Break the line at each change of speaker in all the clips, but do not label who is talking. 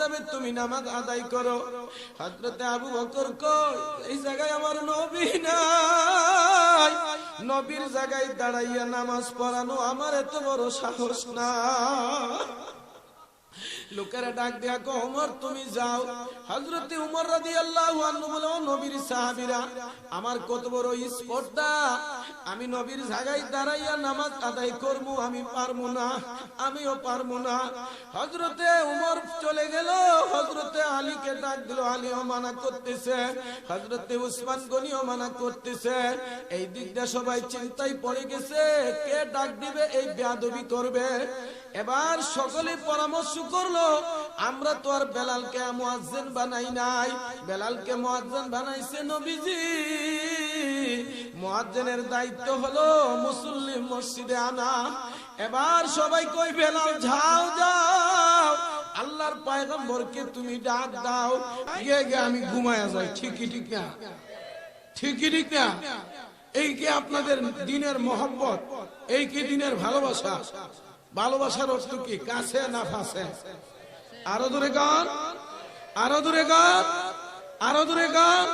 যাবে, তুমি নামাজ আদায় করো। হযরতে আবু বকর কই, এই জায়গায় আমার নবী নাই, নবীর জায়গায় দাঁড়াইয়া নামাজ পড়ানো আমার এত বড় সাহস না। লোকেরা ডাক দেয়া কো, ওমর তুমি যাও। হযরতে ওমর রাদিয়াল্লাহু আনহু বলে, ও নবীর সাহাবীরা, আমার কত বড় স্পর্ধা, আমি নবীর জায়গায় দাঁড়াইয়া নামাজ আদায় করব, আমি পারবো না, আমিও পারবো না। হযরতে ওমর চলে গেল, হযরতে আলীকে ডাক দিল, আলীও মানা করতেছে, হযরতে উসমান গনিও মানা করতেছে। এই দিকটা সবাই চিন্তায় পড়ে গেছে, কে ডাক দিবে, এই বেয়াদবি করবে। এবার সকলে পরামর্শ করলো, আমরা তো আর বেলালকে মুয়াজ্জিন বানাই নাই, বেলালকে মুয়াজ্জিন বানাইছে নবীজি, মুয়াজ্জিনের দায়িত্ব হলো মুসল্লি মসজিদে আনা। এবার সবাই কই, বেলাল যাও যাও, আল্লাহর পয়গম্বরকে তুমি ডাক দাও। গে আমি ঘুমায়া যাই, ঠিকই ঠিক না, ঠিকই ঠিক না। এই কি আপনাদের দিনের মহব্বত, এই কি দিনের ভালোবাসা? ভালোবাসার অর্থ কি? কাছে না ফাঁসে? আরো দূরে গান, আরো দূরে গান, আরো দূরে গান।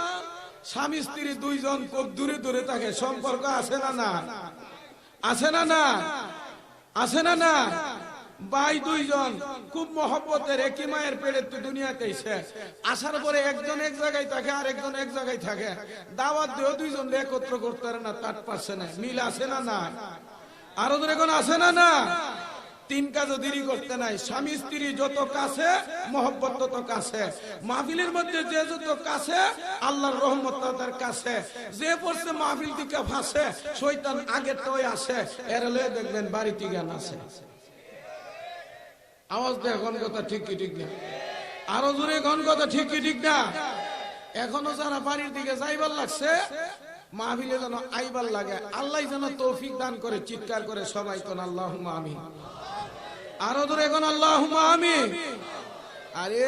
স্বামী স্ত্রী দুইজন খুব দূরে দূরে থাকে, সম্পর্ক আছে না না? আছে না না? আছে না না? ভাই দুইজন খুব মহব্বতের, একই মায়ের পেটে তো দুনিয়াতে আসার পরে একজন এক জায়গায় থাকে আর একজন এক জায়গায় থাকে, দাওয়াত দিয়েও দুইজন একত্র করতে পারে না, তার পারছে না। মিল আছে না না? আরো দূরে কোন আছে না না? তিন কাজও দেরি করতে নাই। স্বামী স্ত্রী যত কাছে, মহব্বত তত কাছে। মাহফিলের মধ্যে যে যত কাছে, আল্লাহর রহমত তার কাছে। যে পড়ছে মাহফিল থেকে ফাঁসে, শয়তান আগে টয় আসে, এর লয়ে দেখবেন বাড়িতে জ্ঞান আছে। আওয়াজ দেয় কোন কথা ঠিক কি ঠিক না? আরো জোরে কোন কথা ঠিক কি ঠিক না? এখনো যারা বাড়ির দিকে যাইবার লাগছে, মাহফিলে যেন আইবার লাগে, আল্লাহ যেন তৌফিক দান করে। চিৎকার করে সবাই কোন আল্লাহুম্মা আমিন। আরো ধরে কোন আল্লাহুম্মা আমিন। আরে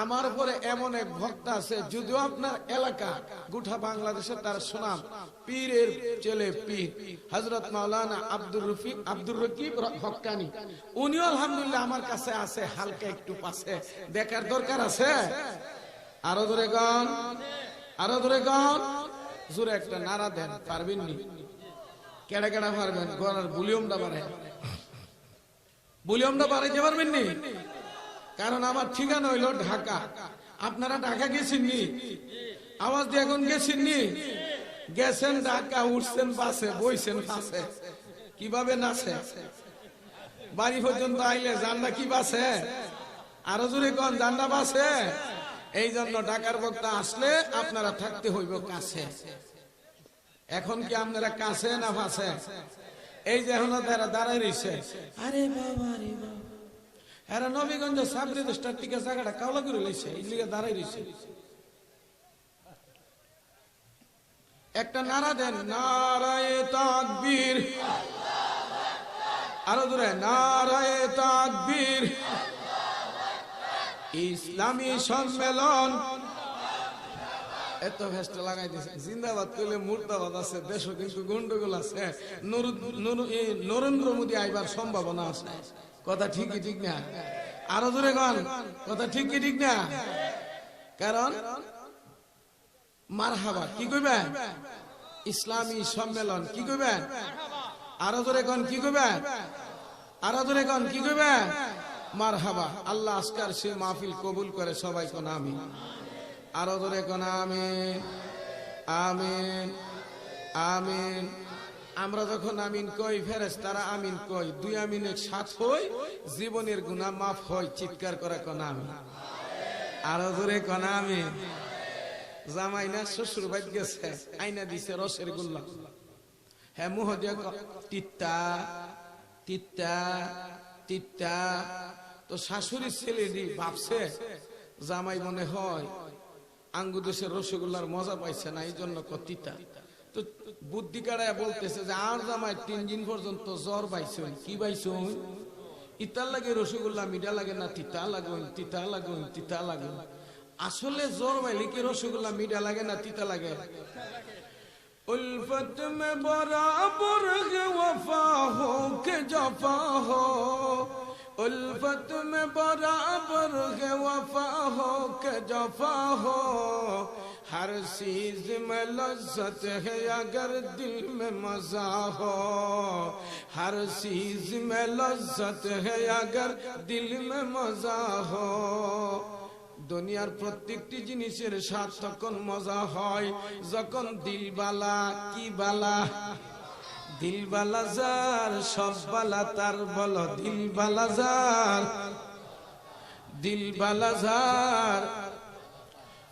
আমার পরে এমন এক ভক্ত আছে, যদিও আপনার এলাকা গোটা বাংলাদেশে তার সুনাম, পীরের ছেলে পীর হযরত মাওলানা আব্দুর রকিব হক্কানি, উনিও আলহামদুলিল্লাহ আমার কাছে আছে, হালকা একটু পাশে, দেখার দরকার আছে। আরো ধরে গান, আরো ধরে গান, জোরে একটা নারা দেন, পারবেন নি? কেডা কেডা পারবেন? গলার ভলিউমটা বাড়ায়, ভলিউমটা বাড়াইতে পারবেন নি? কারণ আমার ঠিকানা হইল ঢাকা। আপনারা ঢাকা গেছেন নি? আওয়াজ দিয়ে এখন গেছেন নি? গেছেন ঢাকা, উঠছেন বাসে, বইছেন বাসে, কিভাবে নাচে? বাড়ি পর্যন্ত আইলে জানলা কি বাসে? আরো জোরে কোন, জানলা বাসে? এই জন্য ঢাকার বক্তা আসলে আপনারা থাকতে হইব কাছে। এখন কি আপনারা কাছে না ফাঁসে? এই যে এখন তারা দাঁড়াই রয়েছে, আরে বাবা রে বাবা, এরা নবীগঞ্জ সাবরি দশটার টিকা জায়গাটা কাওলা করে লইছে, এই লিগে দাঁড়াই রয়েছে। একটা নারা দেন, নারায়ে তাকবীর। আরো দূরে, নারায়ে তাকবীর। ইসলামী সম্মেলন, এত ভেস্ট লাগাই দিছে। জিন্দাবাদ করলে মুর্দাবাদ আছে, দেশ কিন্তু গন্ডগোল আছে। নরেন্দ্র মোদী আইবার সম্ভাবনা আছে। কথা ঠিকই ঠিক না? আরো জোরে গান, কথা ঠিকই ঠিক না? কারণ মারহাবা কি কইবেন? ইসলামী সম্মেলন কি কইবেন? আরো জোরে গান কি কইবেন? আরো জোরে গান কি কইবেন? মারহাবা। আল্লাহ আজকার সে মাহফিল কবুল করে, সবাই কোন আমিন। আরো ধরে কোন আমিন, আমিন, আমিন। আমরা যখন আমিন কই, ফেরেশতারা আমিন কই, দুই আমিনের সাথ হই, জীবনের গুনাহ মাফ হয়। চিৎকার করে কোন আমিন। আরো ধরে কোন আমিন। জামাই না শ্বশুর বাড়ি গেছে, আইনা দিছে রসের গোল্লা, হ্যাঁ মুহ দিয়ে তিত্তা তিত্তা তিত্তা। তো শাশুড়ির ছেলে ভাবছে জামাই মনে হয় আঙ্গু দেশের রসগোল্লার মজা পাইছে না, এই জন্য তিতা। তো বুদ্ধি কাড়ায় বলতেছে যে আর জামাই 3 দিন পর্যন্ত জ্বর পাইছ, কি পাইছ? ইতার লাগে রসগোল্লা মিঠা লাগে না, তিতা লাগুন, তিতা লাগুন, তিতা লাগুন। আসলে জ্বর পাইলে কি রসগোল্লা মিঠা লাগে না তিতা লাগে? उल्फत में बराबर के वफा हो के जफा हो, उल्फत में बराबर है वफा हो के जफा हो, हर चीज में लज्जत है अगर दिल में मजा हो, हर चीज में लज्जत है अगर दिल में मजा हो। দুনিয়ার প্রত্যেকটি জিনিসের স্বাদ তখন মজা হয় যখন দিল বালা। কি বালা? দিল বালা যার সব বালা তার, বলো দিল বালা যার, দিল বালা যার।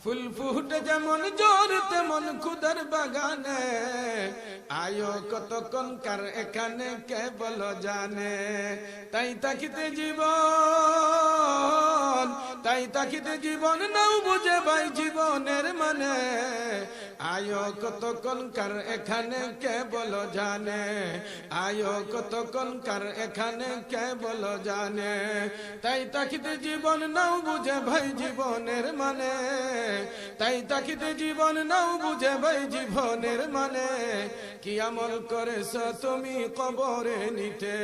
ফুল ফুটে যেমন জোর তেমন খুদার বাগানে, আয়ো কতক্ষণ কার এখানে কে বলো জানে। তাই তাকিতে জীবন, তাই তাকিতে জীবন নাও বুঝে ভাই জীবনের মানে, আয়ো কতক্ষণ কার এখানে কে বলো জানে, আয়ো কতক্ষণ কার এখানে কে বলো জানে। তাই তাকিতে জীবন নাও বুঝে ভাই জীবনের মানে, তাই তাকিতে জীবন নাও বুঝে ভাই জীবনের মানে। কি আমল করেছ তুমি কবরে নিতে,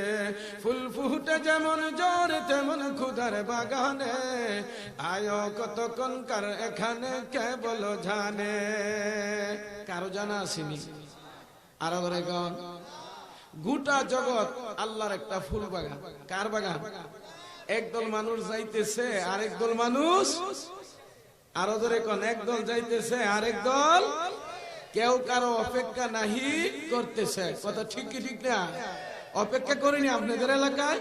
ফুল ফুটে যেমন জ্বর তেমন খুদার বাগানে, আয়ো কতক্ষণ কার এখানে কে বলো জানে। কারো জানা আসেনি? আরো ধরে গান। গোটা জগৎ আল্লাহর একটা ফুল বাগান। কার বাগান? একদল মানুষ যাইতেছে আরেক দল মানুষ, আরো ধরে কোন একদল যাইতেছে আরেক দল, কেউ কারো অপেক্ষা নাহি করতেছে। কথা ঠিক কি ঠিক না? অপেক্ষা করিনি আপনাদের এলাকায়?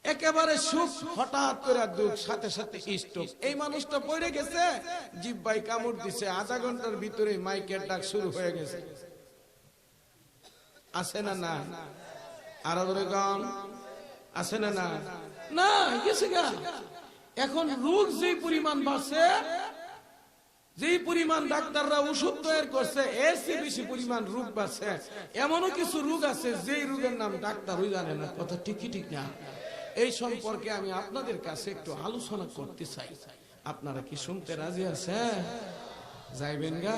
একেবারে সুখ হঠাৎ করে দুঃখ, সাথে সাথে স্ট্রোক। এই মানুষটা পড়ে গেছে, জিহ্বায় কামড় দিছে, আধা ঘন্টার ভিতরে মাইকের ডাক শুরু হয়ে গেছে। আছে না না? আরো ধরে গান আছে না না? না গেছে গা। এখন রোগ যে পরিমাণ বাড়ছে, যে পরিমাণ ডাক্তাররা ওষুধ তৈরি করছে, এর চেয়ে বেশি পরিমাণ রোগ বাড়ছে। এমনও কিছু রোগ আছে যে রোগের নাম ডাক্তারই জানে না। কথা ঠিকই ঠিক না? এই সম্পর্কে আমি আপনাদের কাছে একটু আলোচনা করতে চাই। আপনারা কি শুনতে রাজি আছেন? যাইবেন গা?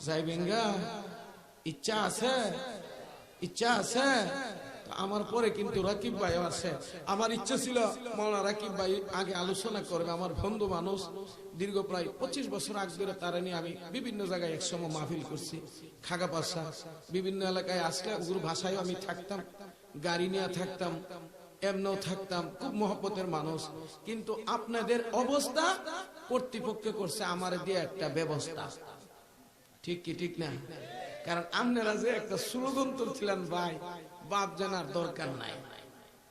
যাইবেন গা? ইচ্ছা আছে? ইচ্ছা আছে? আমার পরে কিন্তু রাকিব ভাই আছে। আমার ইচ্ছা ছিল মাওলানা রাকিব ভাই আগে আলোচনা করবে। আমার বন্ধু মানুষ, দীর্ঘ প্রায় 25 বছর আগে ধরে তারা নিয়ে আমি বিভিন্ন জায়গায় একসময় মাহফিল করছি। খাগাপাশা বিভিন্ন এলাকায় আসলে ওগুলো ভাষায় আমি থাকতাম, গাড়ি নিয়ে থাকতাম, এমনও থাকতাম, খুব মহব্বতের মানুষ। কিন্তু আপনাদের অবস্থা কর্তৃপক্ষ করছে আমার দিয়ে একটা ব্যবস্থা। ঠিক কি ঠিক না? কারণ আপনারা যে একটা স্লোগান তুলছিলেন, ভাই বাপ জানার দরকার নাই।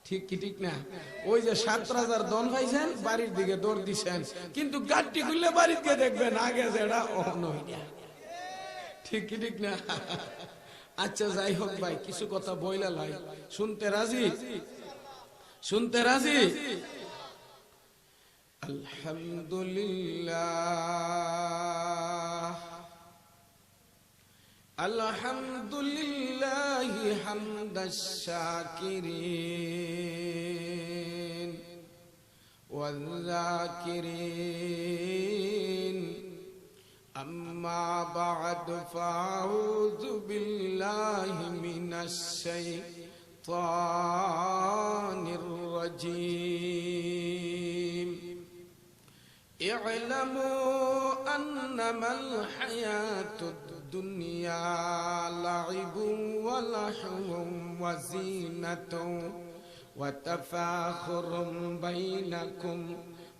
ঠিক কি ঠিক না? ওই যে ৭,০০০ দন পাইছেন, বাড়ির দিকে দৌড় দিছেন, কিন্তু গাড়ি খুললে বাড়িতে দেখবেন আগে যেটা অনইটা। ঠিক কি ঠিক না? আচ্ছা যাই হোক ভাই, কিছু কথা বইলা লাই। শুনতে রাজি? শুনতে রাজি? আলহামদুলিল্লাহ, আলহামদুলিল্লাহি হামদাশ শাকিরিন ওয়াল যাকিরিন, আম্মা বা'দ ফাউযু বিল্লাহি মিনাশ শাইতানির রাজীম। ই'লামু আন্নামাল হায়াতুদ দুনিয়া লাইবুন ওয়া লাহওয়ুন ওয়া যিনাতুন ওয়া তাফাখুরুন বাইনাকুম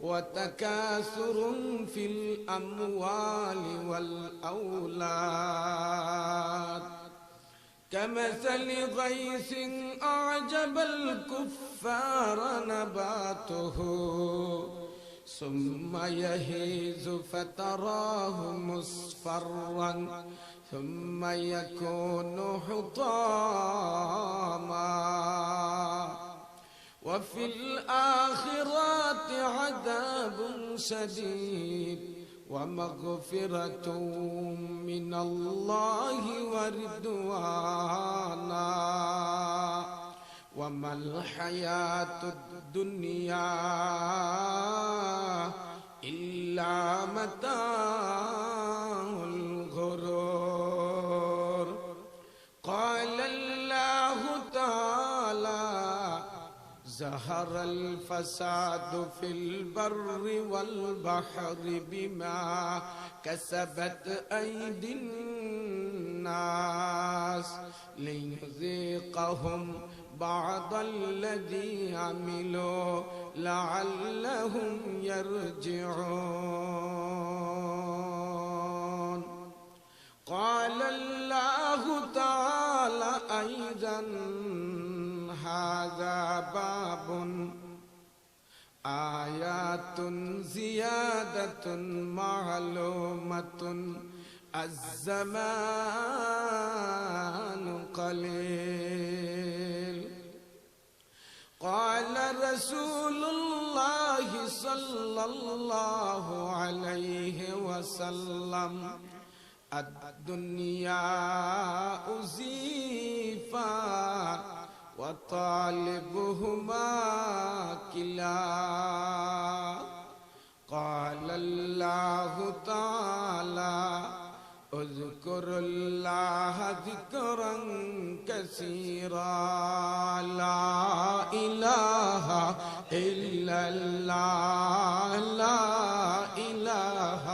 ওয়া তাকাসুরুন ফিল আমওয়ালি ওয়াল আওলাদ, কামাসালি গায়সিন আ'জাবাল কুফফারা নাবাতুহু ثم يهيج فتراه مصفرا ثم يكون حطاما وفي الآخرة عذاب شديد ومغفرة من الله ورضوانا وما الحياة الدنيا إلا متاع الغرور. قال الله تعالى ظهر الفساد في البر والبحر بما كسبت أيدي الناس ليذيقهم بعض الذي عملوا لعلهم يرجعون. قال الله تعالى أيضا هذا باب آيات زيادة معلومة الزمان قليل. قال رسول الله صلى الله عليه وسلم الدنيا أزيفا وطالبهما كلا. قال الله تعالى اذكر الله ذكرا كثيرا لا إله إلا الله لا إله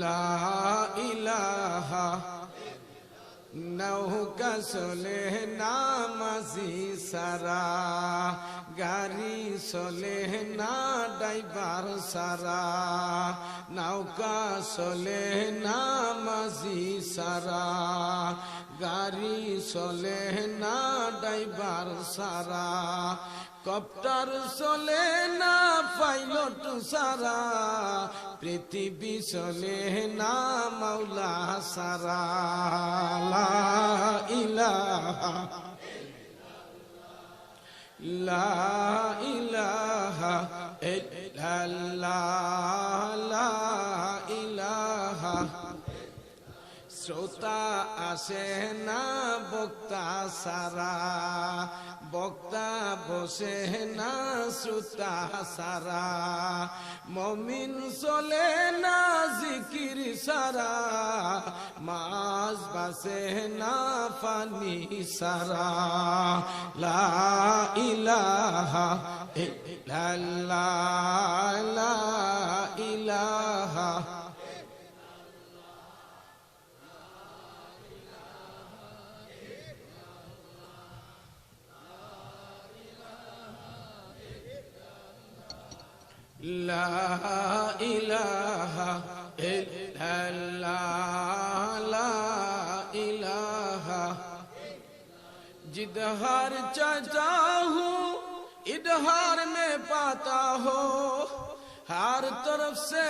لا إله নৌকা চলে না মাঝি সারা গাড়ি চলে না ড্রাইভার সারা নৌকা চলে না মাঝি সারা গাড়ি চলে না ড্রাইভার সারা কপ্টার চলে না পাইলট সারা পৃথিবী চলে না মাওলা সারা লা ইলাহা লা ইলাহা ইল্লাল্লাহ লা ইলাহা। শ্রোতা আসে না বক্তা সারা বক্তা বসে না শ্রোতা সারা মমিন চলে না জিকির সারা মাছ বাসে না পানি সারা লা ইলাহা ইল্লাল্লাহ লা ইলাহা لا إله إلا الله لا إله जिधर चाहता हूँ इधर में पाता हो हर तरफ से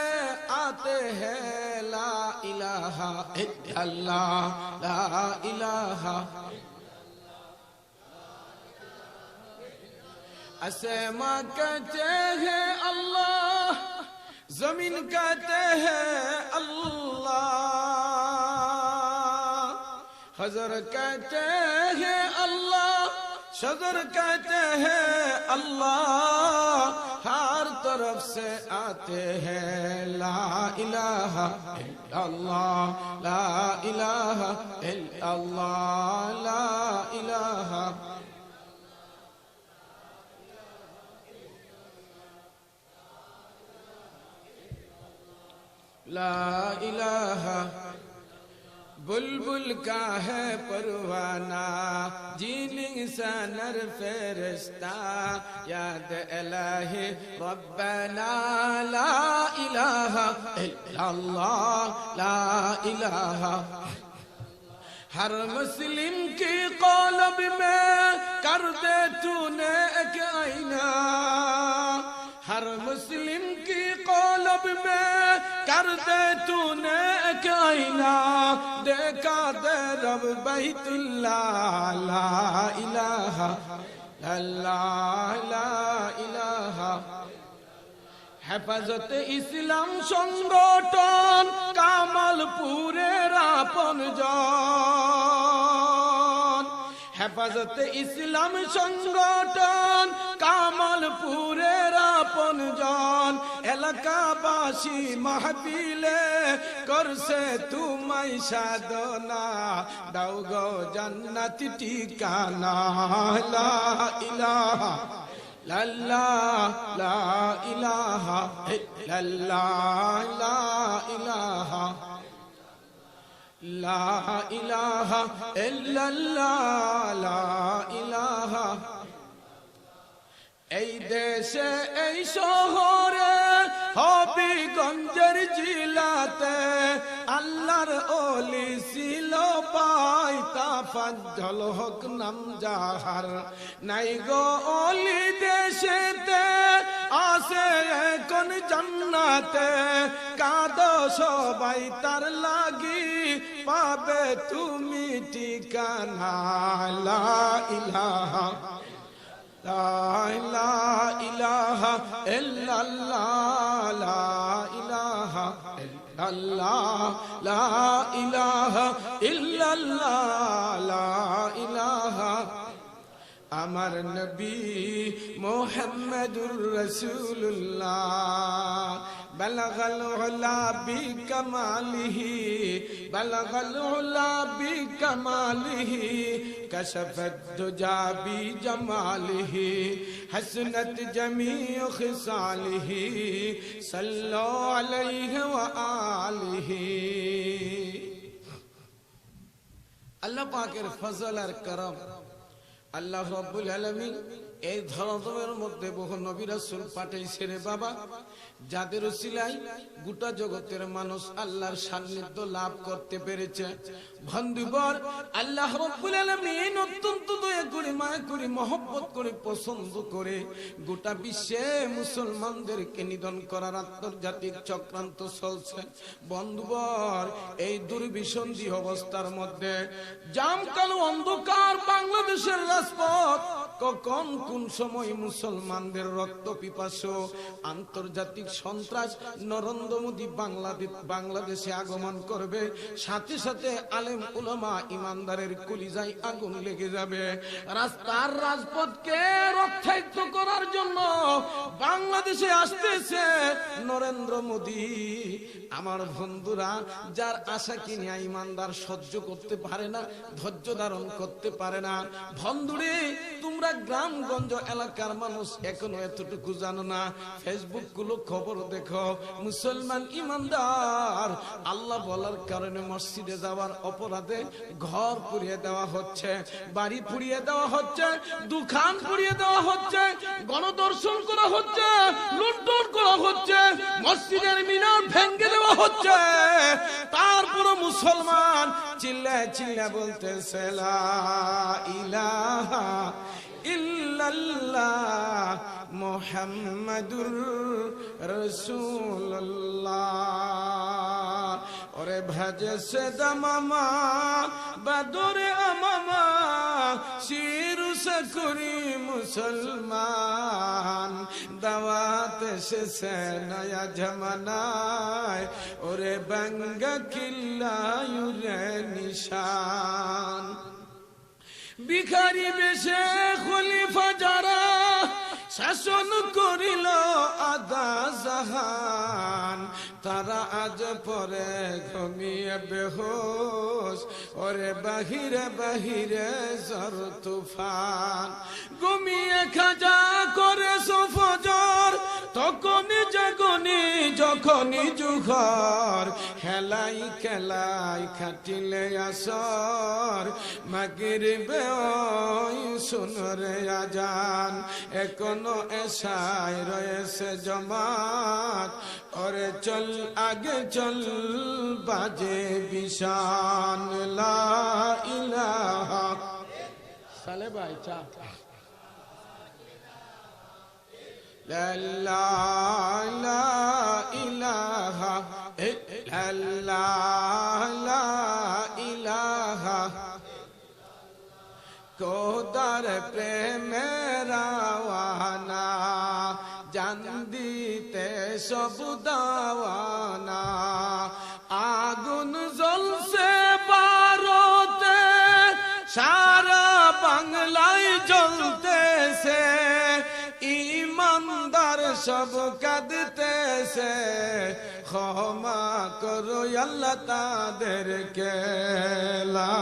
आते हैं ला इलाहा इल्लल्लाह ला इलाहा। आसमां कहते हैं अल्लाह जमीन कहते हैं अल्लाह हजर कहते हैं अल्लाह शजर कहते हैं अल्लाह हर तरफ से आते हैं ला इलाहा इल्लल्लाह ला इलाहा इल्लल्लाह ला इलाहा। ला इलाहा बुलबुल का है परवाना जीलिंग सा नर फेरिश्ता याद इलाही रब्बना ला इलाहा इल्लल्लाह ला इलाहा। हर मुस्लिम की क़ल्ब में कर दे तूने एक आईना हर मुस्लिम की क़ल्ब में कर दे तूने एक आईना देखा दे रब बैतुल्लाह ला इलाहा अल्लाह ला इलाहा। হেফাজত ইসলাম সংগঠন কামালপুরের আপনজন হেফাজত ইসলাম সংগঠন কামালপুরের আপনজন এলাকাবাসী মাহফিলে করছে তোমায় সাধনা দাও গো জান্নাতি ঠিকানা লা ইলাহা ইল্লাল্লাহ লা ইলাহা ইল্লাল্লাহ লা ইলাহা লা ইলাহা ইল্লাল্লাহ লা ইলাহা। এই দেশে এই শহরে হবিগঞ্জের জিলাতে আল্লাহর ওলি ছিল পাই তাফাজ্জল হক নাম যাহার নাই গো ওলি দেশেতে আসে এখন জান্নাতে কাঁদো সবাই তার লাগি পাবে তুমি ঠিকানা লা ইলাহা লা ইলাহা ইল্লাল্লাহ লা ইলাহা ইল্লাল্লাহ লা ইলাহা ইল্লাল্লাহ লা ইলাহা। আমার নবী মুহাম্মদুর রাসূলুল্লাহ বালাগাল উলা বিকামালিহি বালাগাল উলা বিকামালিহি কাশাফাত দুজা বিজামালিহি হাসনাত জামিউ খিসালিহি সাল্লু আলাইহি ওয়া আলিহি। আল্লাহ পাকের ফজল আর করম আল্লাহ রাব্বুল আলামিন এই ধরনের মধ্যে বহু নবী রাসূল পাঠাইছে রে বাবা, যাদের উসিলায় গোটা জগতের মানুষ আল্লাহর সান্নিধ্য লাভ করতে পেরেছে। বন্ধুবর, আল্লাহ রাব্বুল আলামিন অত্যন্ত দয়া করে মায়া করে মহব্বত করে পছন্দ করে গোটা বিশ্বে মুসলমানদেরকে নিধন করার আন্তর্জাতিক চক্রান্ত চলছে। বন্ধুবর, এই দুর্বিসন্ধি অবস্থার মধ্যে জামকালো অন্ধকার বাংলাদেশের রাজপথ কখন কোন সময় মুসলমানদের রক্ত পিপাসু আন্তর্জাতিক সন্ত্রাস নরেন্দ্র মোদী বাংলাদেশে আগমন করবে, সাথে সাথে আলেম উলামা ইমানদারের কলিজায় আগুন লেগে যাবে। রাস্তার রাজপথকে রক্ষায়িত করার জন্য বাংলাদেশে আসতেছে নরেন্দ্র মোদী। আমার বন্ধুরা, যার আশা কিনে ইমানদার সহ্য করতে পারে না, ধৈর্য ধারণ করতে পারে না। বন্ধুরে, তোমরা গ্রামগঞ্জ এলাকার মানুষ এখনো এতটুকু জানো না। ফেসবুক গুলো খবর দেখো, মুসলমান ইমানদার আল্লাহ বলার কারণে মসজিদে যাওয়ার অপরাধে ঘর পুড়িয়ে দেওয়া হচ্ছে, বাড়ি পুড়িয়ে দেওয়া হচ্ছে, দোকান পুড়িয়ে দেওয়া হচ্ছে, গণদর্শন করা হচ্ছে, লুণ্ঠন করা হচ্ছে, মসজিদের মিনার ভেঙে দেওয়া হচ্ছে। তারপর মুসলমান চিল্লায় চিল্লায় বলতেছে লা ইলাহা ইল্লাল্লাহ মুহাম্মাদুর রাসূলুল্লাহ। ওরে ভাজে সেদা মামা বাদরে আমামা শিরু সকরি মুসলমান দাওয়াত এসেছে নয়া জমানায়, ওরে বাঙ্গা কিল্লায়ুরে নিশান। ভিখারি বেশে খলিফা যারা শাসন করিল আদা জাহান, তারা আজ পরে ঘুমিয়ে বেহোশ, ওরে বাহিরে বাহিরে ঝড় তুফান। ঘুমিয়ে খাজা করে সফজর, তখনই জাগনি যখনই জুহর, খেলাই খেলাই খাটিলে আসর, মাগরিবে ওই শুনরে আজান, এখনো এশায় রয়েছে জমাত, ওরে চল আগে চল বাজে বিশান লা ইলাহা। সালে ভাই চা লা ইলাহা ইল্লাল্লাহ লা ইলাহা। কোদার প্রেমের রাওয়ানা জান দিতে সব দাওয়ানা, আগুন জ্বলছে ভারতে সারা বাংলায় জ্বলতেছে, ইমানদার সব কাঁদতেছে, ক্ষমা করো আল্লাহ তাদেরকে। লা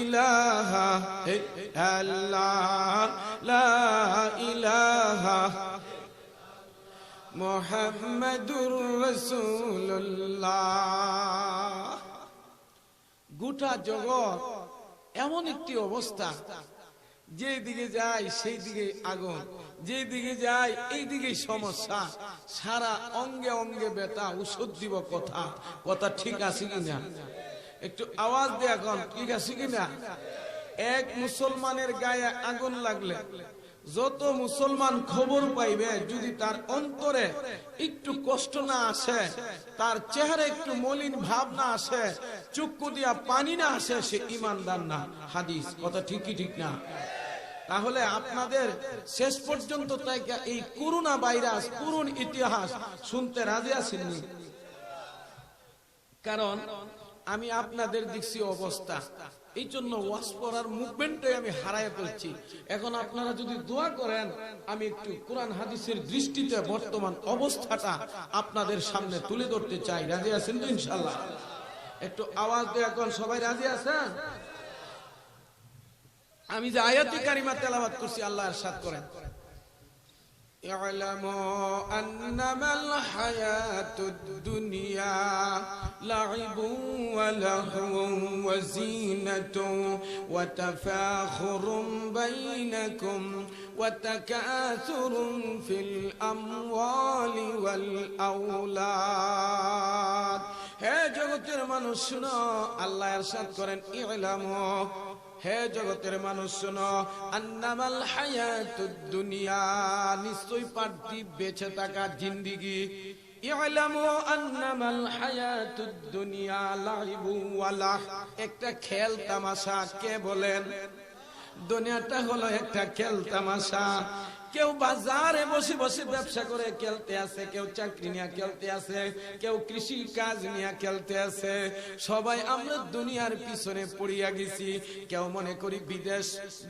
ইলাহা ইল্লাল্লাহ, লা ইলাহা মুহাম্মাদুর রাসূলুল্লাহ। গোটা জগৎ এমন একটি অবস্থা, যে দিকে যায় সেই দিকে আগুন, যে দিকে যায় এই দিকে সমস্যা, সারা অঙ্গে অঙ্গে ব্যথা। ওষুধ দিব কথা, কথা ঠিক আছে কিনা? একটু আওয়াজ দিয়ে এখন ঠিক আছে কিনা? এক মুসলমানের গায়ে আগুন লাগলে যত মুসলমান খবর পাইবে, যদি তার অন্তরে একটু কষ্ট না আসে, তার চেহারা একটু মলিন ভাব না আসে, চক্ষু দিয়া পানি না আসে, সে ইমানদার না। হাদিস, কথা ঠিকই ঠিক না? তাহলে আপনাদের শেষ পর্যন্ত তাই এই করোনা ভাইরাস, করুণ ইতিহাস শুনতে রাজি আছেননি? কারণ আমি আপনাদের দেখছি অবস্থা, এই জন্য ওয়াজ পড়ার মুভমেন্টে আমি হারায় ফেলছি। এখন আপনারা যদি দোয়া করেন, আমি একটু কোরআন হাদিসের দৃষ্টিতে বর্তমান অবস্থাটা আপনাদের সামনে তুলে ধরতে চাই। রাজি আছেন তো ইনশাআল্লাহ? একটু আওয়াজ দিয়ে এখন সবাই রাজি আছেন? আমি যে আয়াতি কারিমা তেলাওয়াত করছি, আল্লাহ ইরশাদ করেন, اعلموا أنما الحياة الدنيا لعب ولهو وزينة وتفاخر بينكم وتكاثر في الأموال والأولاد। হে জগতের মানুষ শুনো, আল্লাহ ইরশাদ করেন, ইলামু, হে জগতের মানুষ শুনো, আন্নামাল হায়াতুদ দুনিয়া, নিশ্চয় পার্থিব বেঁচে থাকা জিন্দেগি। ইলামু আন্নামাল হায়াতুদ দুনিয়া লাইবু ওয়া লাহ, একটা খেল তামাশা। কে বলেন? দুনিয়াটা হলো একটা খেল তামাশা। কেউ বাজারে বসে বসে ব্যবসা করে খেলতে আছে, কেউ চাকরি নিয়ে খেলতে আছে, কেউ কৃষি কাজ নিয়ে খেলতে আছে। সবাই আমরা দুনিয়ার পিছনে পড়িয়া গেছি। কেউ মনে করি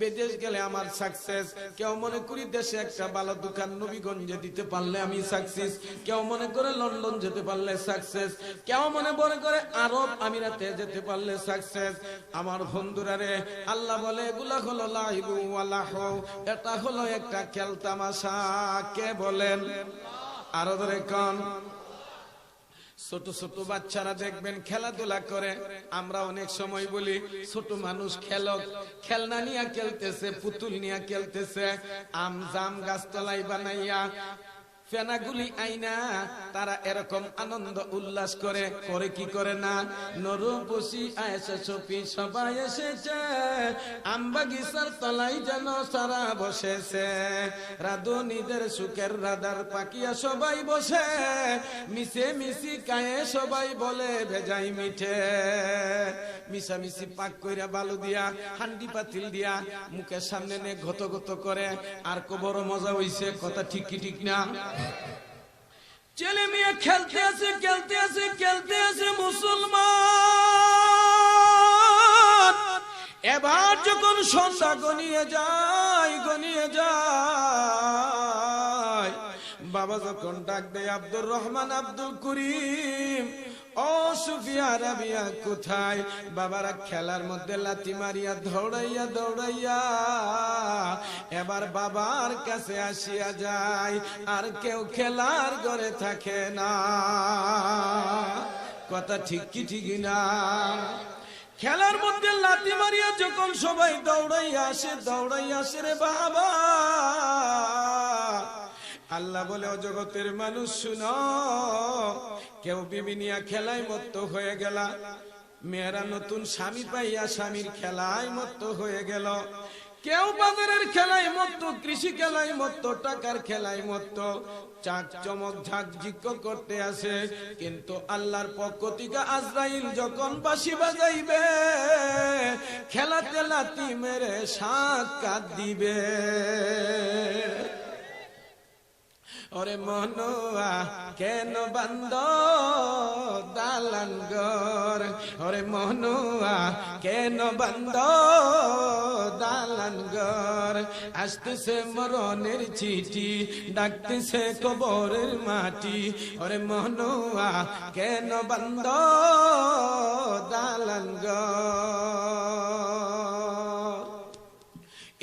বিদেশ গেলে আমার সাকসেস, কেউ মনে করি দেশে একটা ভালো দোকান নবীগঞ্জে দিতে পারলে আমি সাকসেস, কেউ মনে করে লন্ডন যেতে পারলে সাকসেস, কেউ মনে করে আরব আমিরাতে যেতে পারলে সাকসেস। আমার বন্ধুরা রে, আল্লাহ বলে এগুলা হলো লাইবু ওয়া লাহু, এটা হলো একটা খেল তামাশা। কে বলেন? আরো ধরে কোন? ছোট ছোট বাচ্চারা দেখবেন খেলাধুলা করে। আমরা অনেক সময় বলি ছোট মানুষ খেলক, খেলনা নিয়ে খেলতেছে, পুতুল নিয়ে খেলতেছে, আম জাম গাছতলাই বানাইয়া ফেনাগুলি আইনা তারা এরকম আনন্দ উল্লাস করে। করে কি করে না? নরবসি আয়েশা সফি সবাই এসেছে, আম বাগিচার তলাই যেন সারা বসেছে, রাধুনীদের সুখের রাধার পাকিয়া সবাই বসে, মিশে মিশি কায়ে সবাই বলে ভেজাই মিঠে। মিশামিশি পাক কইরা বালু দিয়া হান্ডি পাতিল দিয়া মুখের সামনে নে ঘত ঘত করে। আর কো বড় মজা হইছে, কথা ঠিক কি ঠিক না? ছেলে মেয়ে খেলতে আছে খেলতে আছে খেলতে আছে মুসলমান। এবার যখন সন্ধ্যা গনিয়ে যায় বাবা যখন ডাক দেয়, আব্দুর রহমান, আব্দুল করিম, ও সুফিয়া রাবিয়া কোথায়? বাবারা খেলার মধ্যে লাথি মারিয়া দৌড়াইয়া এবার বাবার কাছে আসিয়া যায়। আর কেউ খেলার ঘরে থাকে না। কথা ঠিক কি ঠিক না? খেলার মধ্যে লাথি মারিয়া যখন সবাই দৌড়াইয়া আসে রে বাবা, আল্লাহ বলে, ও জগতের মানুষ শুনো, কেউ বিবি নিয়া খেলায় মত্ত হয়ে গেল, মেয়েরা নতুন স্বামী পাইয়া স্বামীর খেলায় মত্ত হয়ে গেল, কেউ বাজারের খেলায় মত্ত, কৃষি খেলায় মত্ত, টাকার খেলায় মত্ত, চাক চমক ঝাঁকঝিক্য করতে আসে। কিন্তু আল্লাহর পক্ষ থেকে আজরাইল যখন বাঁশি বাজাইবে, খেলাতে লাথি মেরে সাক্ষাৎ দিবে। ওরে মনুয়া কেন বান্দ দালান ঘর, ওরে মনুয়া কেন বান্দ দালান ঘর, আসতেছে মরণের চিঠি, ডাকতেছে কবরের মাটি, ওরে মনুয়া কেন বান্দ দালান ঘর।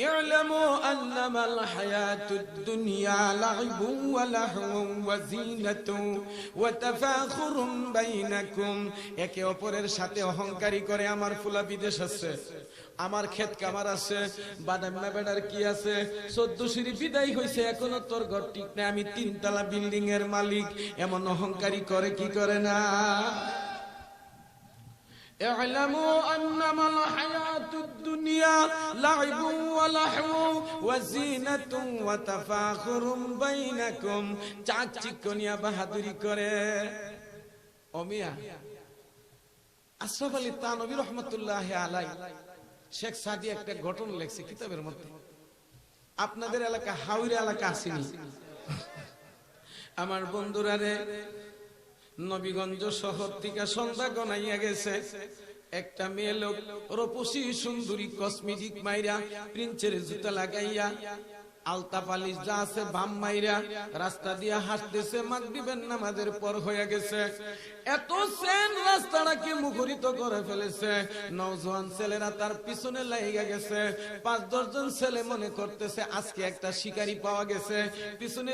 اعلموا أنما الحياة الدنيا لعب ولهو وزينة وتفاخر بينكم। একে অপরের সাথে অহংকারী করে, আমার ফুলা বিদেশ আছে, আমার ক্ষেত কামার আছে, বাদামনা বেড়ার কি আছে, 14 সিঁড়ি বিদায় হয়েছে, এখনো তোর ঘর ঠিক না, আমি 3 তলা বিল্ডিং এর মালিক, এমন অহংকারী করে কি করে না? اعلموا انما الحياة الدنيا لعب ولهو وزينة وتفاخر بينكم। চাকচিক্যনিয়া বাহাদুরি করে। ও মিয়া, আশরাফ আলী থানভী রহমাতুল্লাহি আলাইহি শেখ সাদি একটা ঘটনা লেখছে কিতাবের মধ্যে। আপনাদের এলাকা হাওড়া এলাকা আসেনি? আমার বন্ধুরা রে, নবীগঞ্জ শহর থেকে সন্ধ্যা গনাইয়া গেছে, একটা মেয়ে লোক রূপসী সুন্দরী কসমেটিক মাইরা, প্রিন্সের জুতা লাগাইয়া, আলতা পালিশ যা আছে বাম মাইরা রাস্তা দিয়ে হাঁটতেছে। মাগরিবের নামাজের পর হয়ে গেছে, এত সেন রাস্তাটাকে মুখরিত করে ফেলেছে। নওজোয়ান ছেলেরা তার পিছনে লাইগা গেছে। 5-10 জন ছেলে মনে করতেছে আজকে একটা শিকারি পাওয়া গেছে, পিছনে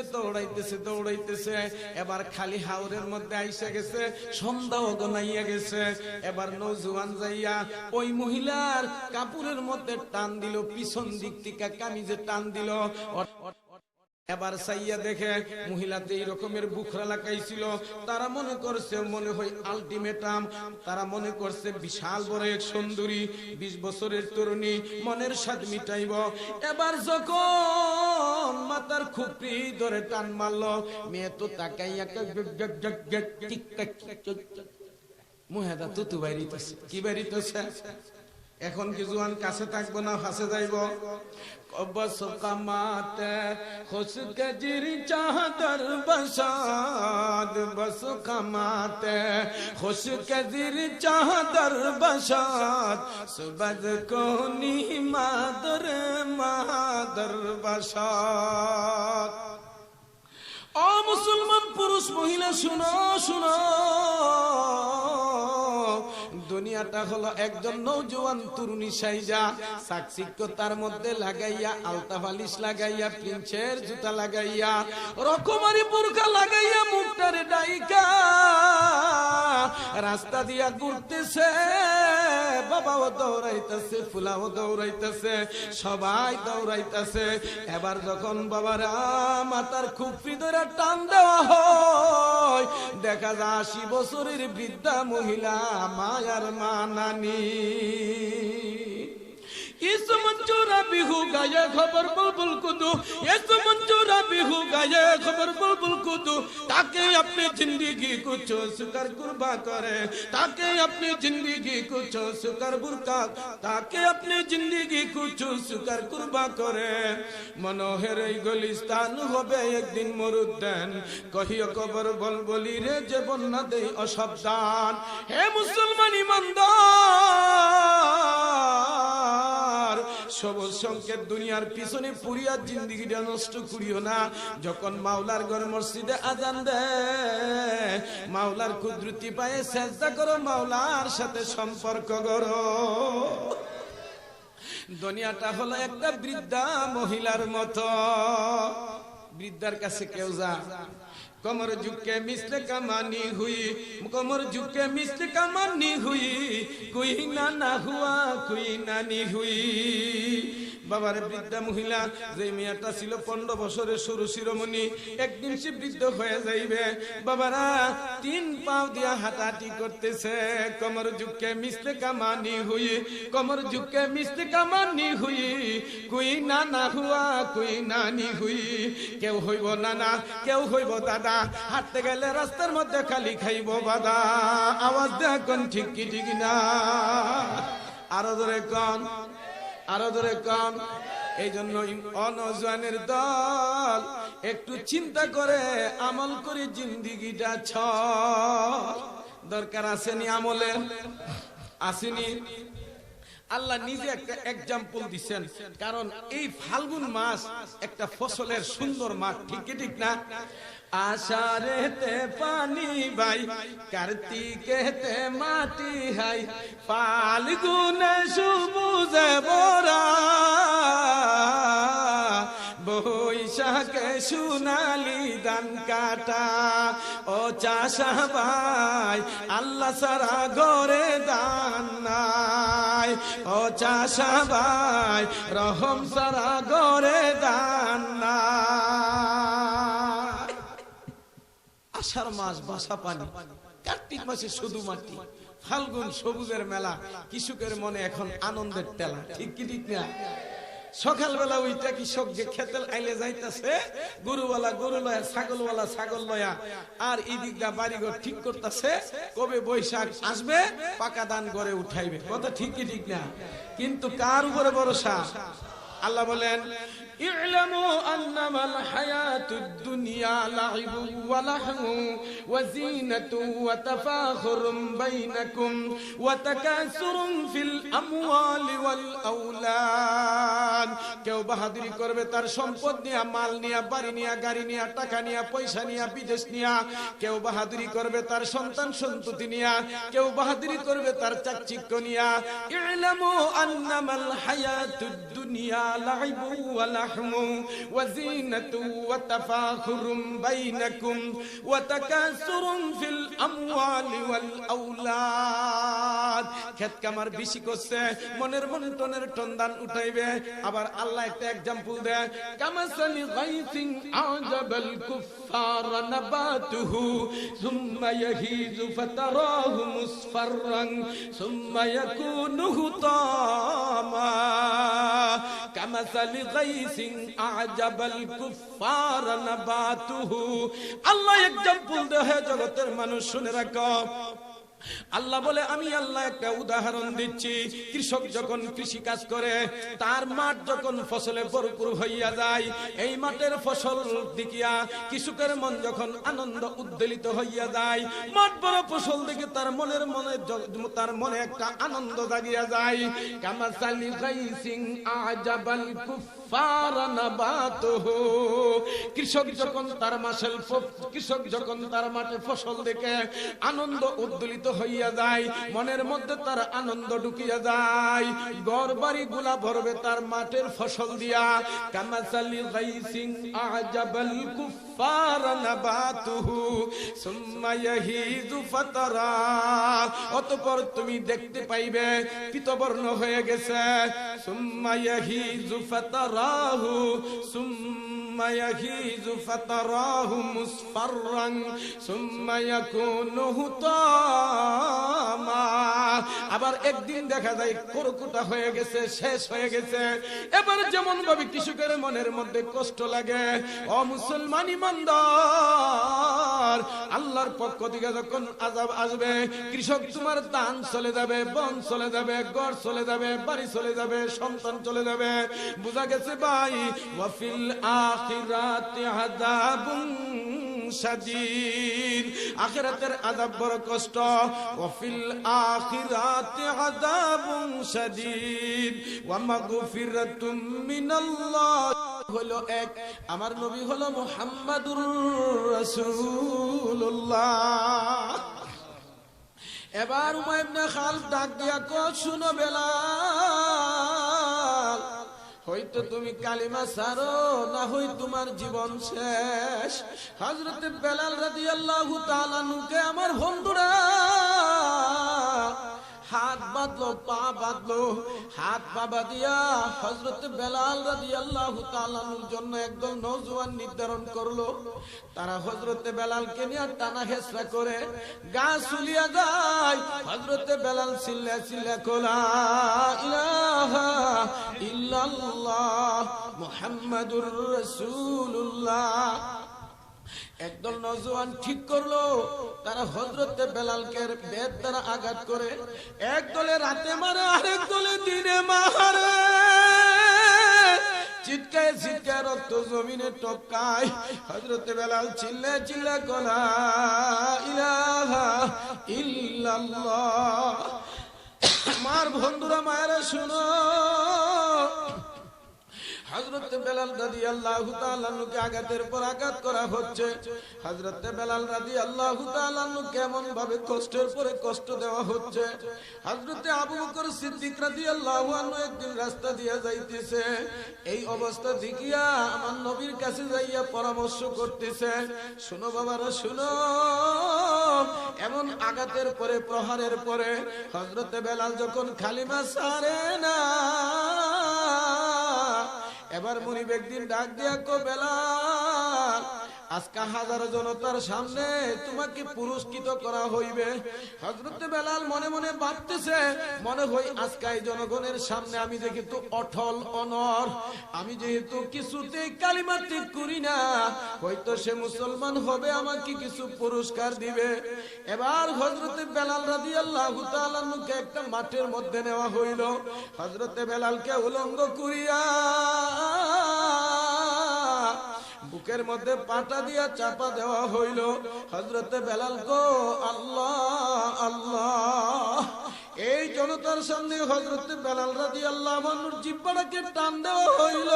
দৌড়াইতেছে। এবার খালি হাওরের মধ্যে আইসা গেছে, সন্ধ্যাও গনাইয়া গেছে। এবার নওজোয়ান যাইয়া ওই মহিলার কাপড়ের মধ্যে টান দিল, পিছন দিক থেকে কামিজে টান দিল। এবার সাইয়া দেখে মহিলাতে এই রকমের বুকরা লাগাইছিল। তারা মনে করছে মনে হয় আলটিমেটাম, তারা মনে করছে বিশাল বড় এক সুন্দরী, 20 বছরের তরুণী, মনের স্বাদ মিটাইব। এবার যখন মাথার খুপড়ি ধরে টান মারলো, মেয়ে তো তাকাইয়া মুহেদা তুতু বাইরিতেছে। কি বাইরিতেছে? এখন কি জুয়ান কাছে থাকবো না ফাঁসে যাইব? বস কামাতে খুশ গজির চাদর বসাদ, বস কামাতে খুশ গজির চাদর বসাদ, সুবদ কোনি মাদর মাদর বসাদ। ও মুসলমান পুরুষ মহিলা শুনো শুনো, দুনিয়াটা হলো একজন নওজোয়ান তরুণী সাইজা, চাকচিক্যতার মধ্যে লাগাইয়া, আলতা বালিশ লাগাইয়া, প্রিন্সের জুতা লাগাইয়া, রকমারি বোরকা লাগাইয়া, মুখটারে ডাইকা রাস্তা দিয়া ঘুরতেছে। বাবাও দৌড়াইতেছে, ফুলাও দৌড়াইতেছে, সবাই দৌড়াইতেছে। এবার যখন বাবারা মাথার খুপড়ি ধরে টান দেওয়া হয়, দেখা যায় 80 বছরের বৃদ্ধা মহিলা, মায়ার মা নানি। इस मंचूरा बिहू गाये खबर बुलबुल कुदू, इस मंचूरा बिहू गाये खबर बुलबुल कुदू, ताकि अपनी जिंदगी को चोसकर कुर्बा करे, ताकि अपनी जिंदगी को चोसकर बुरका, ताकि अपनी जिंदगी को चोसकर कुर्बा करे। मनोहर गुलिस्तान होबे एक दिन मरुद्देन, कहियो खबर बुलबुली रे जीवन न दे असाबधान। हे मुसलमान ईमानदार, সবুজ সংকেত দুনিয়ার পিছনে পুরিয়া জিন্দেগিটা নষ্ট করিও না। যখন মাওলার ঘর মসজিদে আজান দেয়, মাওলার কুদরতি পায়ে সেজদা করো, মাওলার সাথে সম্পর্ক করো। দুনিয়াটা হলো একটা বৃদ্ধা মহিলার মতো। বৃদ্ধার কাছে কেউ যা, कमर झुके मिस्र कमानी हुई, कमर झुके मिस्र कमानी हुई, कोई ना हुआ कोई नानी हुई। বাবার বৃদ্ধা মহিলা যে মেয়েটা ছিল 15 বছরের সরু শিরোমণি, একদিন সে বৃদ্ধ হয়ে যাইবে। বাবারা 3 পাও দিয়া হাঁটাহাঁটি করতেছে। কমর ঝুঁকে মিস্ত্রে কামানি হুই, কমর ঝুঁকে মিস্ত্রে কামানি হুই, কুই নানা হুয়া কুই নানি হুই। কেউ হইব নানা, কেউ হইব দাদা, হাঁটতে গেলে রাস্তার মধ্যে খালি খাইব বাদা। আওয়াজ দেখুন ঠিক কি ঠিক না? আরো ধরে কন, আরো ধরে কন। এই জন্য অনজওয়ানের দল একটু চিন্তা করে আমল করে জিন্দিগিটা দরকার আসেনি আমলের, আসেনি। আল্লাহ নিজে একটা এক্সাম্পল দিচ্ছেন, কারণ এই ফাল্গুন মাস একটা ফসলের সুন্দর মাস, ঠিক না? আষাঢ়েতে পানি ভাই, কার্তিকেতে মাটি হাই, ফাল্গুনে সবুজে ভরা, বৈশাখে সোনালি ধান কাটা। ও চাষা ভাই, আল্লাহ সারা ঘরে দান নাই। ও চাষা ভাই, রহম সারা ঘরে দান নাই। আষাঢ় মাস বাসা পানি, কার্তিক মাসে শুধু মাটি, ফাল্গুন সবুজের মেলা, কৃষকের মনে এখন আনন্দের টেলা, ঠিক না? সকালবেলা ওইটা কৃষক যে খেতে আইলে যাইতেছে, গরুওয়ালা গরু লয়া, ছাগলওয়ালা ছাগল লয়া, আর ইদিকটা বাড়িঘর ঠিক করতেছে, কবে বৈশাখ আসবে পাকা ধান ঘরে উঠাইবে। কথা ঠিক না? কিন্তু কার উপরে ভরসা? আল্লাহ বলেন, ই'লামু আন্নামাল হায়াতুদ দুনিয়া লাইবুন ওয়া লাহবুন ওয়া যিনাতুন ওয়া তাফাখুরুন বাইনাকুম ওয়া তাকাসুরুন ফিল আমওয়ালি ওয়াল আওলাদ। কেউ বাহাদুরি করবে তার সম্পদ নিয়া, মাল নিয়া, বাড়ি নিয়া, গাড়ি নিয়া, টাকা নিয়া, পয়সা নিয়া, বিদেশ নিয়া। কেউ বাহাদুরি করবে তার সন্তান সন্ততি নিয়া, কেউ বাহাদুরি করবে তার চাকচিক্য নিয়া। ই'লামু আন্নামাল হায়াতুদ দুনিয়া লাইবুন ওয়া লাহবুন ওয়া যিনাতুন ওয়া তাফাখুরুন বাইনাকুম ওয়া তাকাসুরুন ফিল আমওয়ালি ওয়াল আওলাদ। খেত কামার বেশি করছে, মনের টনের টনদান উঠাইবে। আবার আল্লাহ একটা এক্সাম্পল দেয়, কামাসালি গাইসিন আজাবাল কুফফার নাবাতুহু সুম্মা ইয়াহিজু ফাতারাহু মুসফাররান সুম্মা ইয়াকুনু হুতামা কামাসালি গাইসিন আজাবাল কুফফার নাবাতুহু। আল্লাহ এক্সাম্পল দেয়, জগতের মানুষ শুনে রাখো। আল্লাহ বলে, আমি আল্লাহ একটা উদাহরণ দিচ্ছি। কৃষক যখন কৃষি কাজ করে, তার মাঠ যখন ফসলে ভরপুর হইয়া যায়, এই মাঠের ফসল দেখিয়া কৃষকের মন যখন আনন্দ উদ্বেলিত হইয়া যায়, মাঠ বড় ফসল দেখে তার মনে একটা আনন্দ জাগিয়া যায়। কামাসালি গাইসিন আজাবাল কুফফার নাবাতুহু। কৃষক যখন তার মাঠে ফসল দেখে আনন্দ উদ্বেলিত হইয়া যায়, মনের মধ্যে তার আনন্দ ঢুকিয়া যায়, ঘর বাড়ি গুলা ভরবে তার মাঠের ফসল দিয়া। কামাসালি গাইসিন আজাবাল কুফফার নাবাতুহু সুম্মা ইয়াহিজু ফাতারা। অতঃপর তুমি দেখতে পাইবে পীতবর্ণ হয়ে গেছে। সুম্মা ইয়াহিজু ফাতারাহু সুম্মা ইয়াহিজু ফাতারাহু মুসফাররান সুম্মা ইয়াকুনু হুতামা। আবার একদিন দেখা যায় করকুটা হয়ে গেছে, শেষ হয়ে গেছে। এবার যেমন ভাবে কৃষকের মনের মধ্যে কষ্ট লাগে, ও মুসলমান ইমানদার, আল্লাহর পক্ষ থেকে যখন আযাব আসবে, কৃষক তোমার ধান চলে যাবে, বন চলে যাবে, ঘর চলে যাবে, বাড়ি চলে যাবে, সন্তান চলে যাবে। বুঝা গেছে ভাই, ওয়াফিল আখিরাতি আযাবুন শাদীদ। আখিরাতের আযাব বড় কষ্ট। ওয়াফিল আখিরাতি আযাবুন শাদীদ ওয়া মাগফিরাতুম মিনাল্লাহ। হলো এক, আমার নবী হলো মুহাম্মাদুর রাসূলুল্লাহ। এবার উমাইর ইবনে খালদ ডাক দিয়া কয়, শুনো বেলাল, হয়তো তুমি কালিমা ছাড়ো, না হয় তোমার জীবন শেষ। হযরত বেলাল রাদিয়াল্লাহু তাআলা নুকে আমার বন্ধুরা হাত বাঁধলো, পা বাঁধলো। হাত পা বাঁধিয়া হযরত বেলাল রাদিয়াল্লাহু তাআলার জন্য একদল নওজোয়ান নির্ধারণ করলো। তারা হযরত বেলালকে নিয়ে টানা হেঁচড়া করে গা চুলিয়া যায়। হযরত বেলাল চিল্লা চিল্লা লা ইলাহা ইল্লাল্লাহ মুহাম্মাদুর রাসূলুল্লাহ। একদল নওজোয়ান ঠিক করলো, তারা হযরত বেলালকে বেত দ্বারা আঘাত করে, এক দলে রাতে মারে, আরেক দলে দিনে মারে। চিৎকায় চিৎকায় রক্ত জমিনে টপকায়। হযরত বেলাল চিল্লা চিল্লা লা ইলাহা ইল্লাল্লাহ। আমার বন্ধুরা মায়েরা শুনো, হযরত বেলাল রাদিয়াল্লাহু তাআলা আনহুকে আঘাতের পর আঘাত করা হচ্ছে। হযরত বেলাল রাদিয়াল্লাহু তাআলা আনহুকে কেমন ভাবে কষ্টের পরে কষ্ট দেওয়া হচ্ছে। হযরত আবু বকর সিদ্দিক রাদিয়াল্লাহু আনহু একদিন রাস্তা দিয়ে যাইতেছে, এই অবস্থা দেখিয়া আমার নবীর কাছে যাইয়া পরামর্শ করতেছে, শুনো বাবারা শুনো, এমন আঘাতের পরে প্রহারের পরে হযরত বেলাল যখন কালিমা ছাড়ে না, এবার মুনিব একদিন ডাক দিয়া কো বেলাল, আজকে হাজারো জনতার সামনে তোমাকে পুরস্কৃত করা হইবে। হযরত বেলাল মনে মনে ভাবতেছে, মনে হয় আজকে এই জনগণের সামনে আমি যেহেতু অটল অনর, আমি যেহেতু কিছুতেই কালিমা ত্যাগ করি না, হয়তো সে মুসলমান হবে, আমাকে কিছু পুরস্কার দিবে। এবার হযরত বেলাল রাদিয়াল্লাহু তাআলা আনহুকে একটা মাঠের মধ্যে নেওয়া হইল। হযরত বেলালকে উলঙ্গ করিয়া বুকের মধ্যে পাটা দিয়া চাপা দেওয়া হইল। হযরত বেলাল কো আল্লাহ আল্লাহ। এই জনতার সামনে হযরত বেলাল রাদিয়াল্লাহু আনহুর জিহ্বাটাকে টান দেওয়া হইল,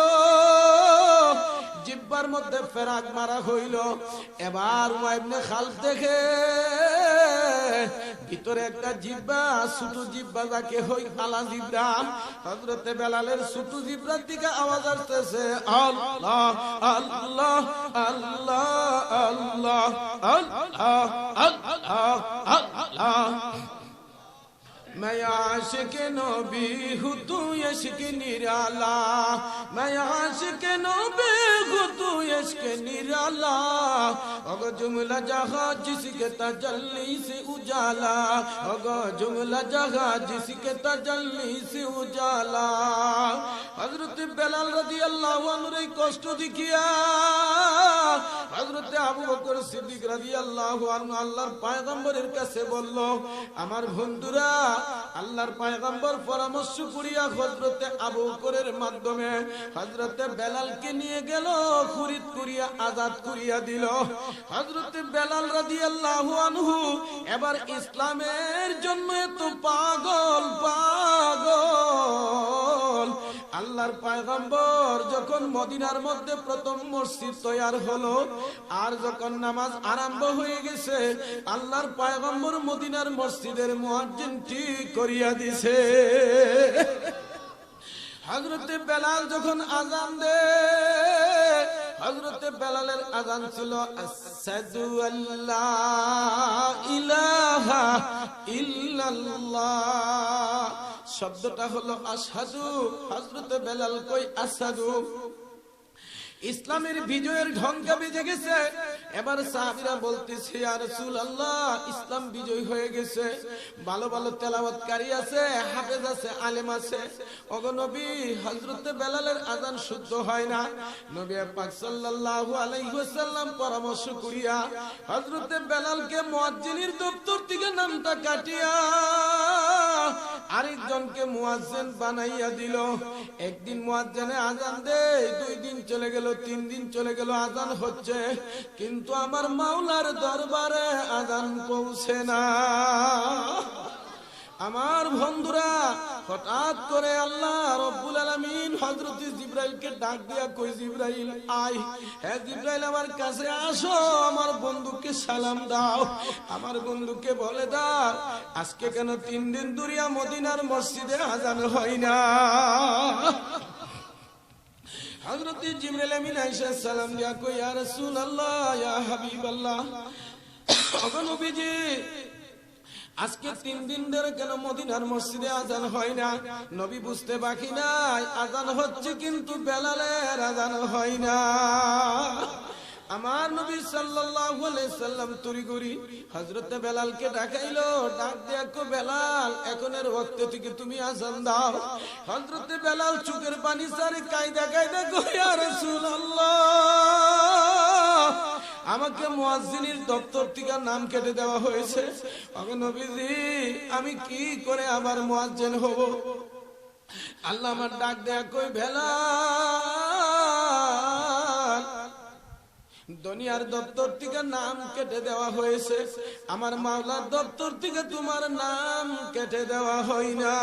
জিহ্বার মধ্যে ফেরাক মারা হইল। এবার উমাইর ইবনে খালদ দেখে ভিতরে একটা জিহ্বা, ছোট জিহ্বা যাকে হই আলা জিহ্বা। হযরত বেলালের ছোট জিহ্বার দিকে আওয়াজ আসতেছে, আল্লাহ আল্লাহ আল্লাহ আল্লাহ আল্লাহ আল্লাহ। मैं आशिक नबी हूँ तू इश्क निराला, मैं आशिक नबी हूँ तू इश्क निराला। अगर जुमला जहाँ जिसके तजल्ली से उजाला, अगर जुमला जहाँ जिसके तजल्ली से उजाला। हजरत बेलाल রাদিয়াল্লাহু আনহুর এই কষ্ট দেখিয়া হযরত আবু বকর সিদ্দিক রাদিয়াল্লাহু আনহু আল্লাহর পয়গম্বরের কাছে বলল, আমার বন্ধুরা, আল্লাহর পয়গম্বর পরামর্শ করিয়া হযরত আবু বকরের মাধ্যমে হযরত বেলালকে নিয়ে গেল, খরিদ করিয়া আজাদ করিয়া দিল। হযরত বেলাল রাদিয়াল্লাহু আনহু এবার ইসলামের জন্য এত পাগল পাগল। আল্লাহর পয়গম্বর যখন মদিনার মধ্যে প্রথম মসজিদ তৈরি হলো, আর যখন নামাজ আরম্ভ হয়ে গেছে, আল্লাহর পয়গম্বর মদিনার মসজিদের মুয়াজ্জিন ঠিক করিয়া দিছে। হযরত বেলাল যখন আযান দেয়, হযরত বেলালের আযান ছিল আশহাদু আল্লা ইলাহা ইল্লাল্লাহ। শব্দটা হলো আশহাদু, হযরত বেলাল কই আশহাদু। ইসলামের বিজয়ের ঢঙ্কা বেজে গেছে। এবার সাহাবীরা বলতেছে, ইয়া রাসূলুল্লাহ, ইসলাম বিজয় হয়ে গেছে, ভালো ভালো তেলাওয়াতকারী আছে, হাফেজ আছে, আলেম আছে, ওগো নবী, হযরত বেলালের আযান শুদ্ধ হয় না। নবী পাক সাল্লাল্লাহু আলাইহি ওয়াসাল্লাম পরামর্শ করিয়া হযরত বেলালকে মুয়াজ্জিনের দপ্তর থেকে নামটা কাটিয়া আরেকজনকে মুয়াজ্জিন বানাইয়া দিল। একদিন মুয়াজ্জিনে আযান দেয়, 2 দিন চলে গেল, 3 দিন চলে গেল, আযান হচ্ছে, কিন্তু আমার মাওলার দরবারে আযান পৌঁছে না। আমার বন্ধুরা, হঠাৎ করে আল্লাহ রব্বুল আলামিন হযরত জিবরাইলকে ডাক দিয়া কই, জিবরাইল আয়, হে জিবরাইল আমার কাছে আসো, আমার বন্ধুকে সালাম দাও, আমার বন্ধুকে বলে দাও আজকে কেন 3 দিন ধরিয়া মদিনার মসজিদে আযান হয় না। হযরত জিবরাইল আমিন আয়েশা সালাম দিয়া কই, ইয়া রাসূলুল্লাহ, ইয়া হাবিবাল্লাহ, ওগো নবীজি, আজকে 3 দিন ধরে কেন মদিনার মসজিদে আযান হয় না? নবী বুঝতে বাকি নাই, আযান হচ্ছে কিন্তু বেলালের আযান হয় না। আমার নবী সাল্লাল্লাহু আলাইহি সাল্লাম তড়িঘড়ি হযরত বেলালকে ডাকাইলো, ডাক দিয়া কো, বেলাল, এখনের ওয়াক্ত থেকে তুমি আযান দাও। হযরত বেলাল চোখের পানি সারে কায়দা কায়দা কই, ইয়া রাসূলুল্লাহ, আমাকে মুয়াজ্জিনের দপ্তর থেকে নাম কেটে দেওয়া হয়েছে, ওগো নবীজি, আমি কি করে আবার মুয়াজ্জিন হব? আল্লাহ আমার ডাক দেয়া কই, বেলাল, দুনিয়ার দপ্তর থেকে নাম কেটে দেওয়া হয়েছে, আমার মাওলার দপ্তর থেকে তোমার নাম কেটে দেওয়া হয় না।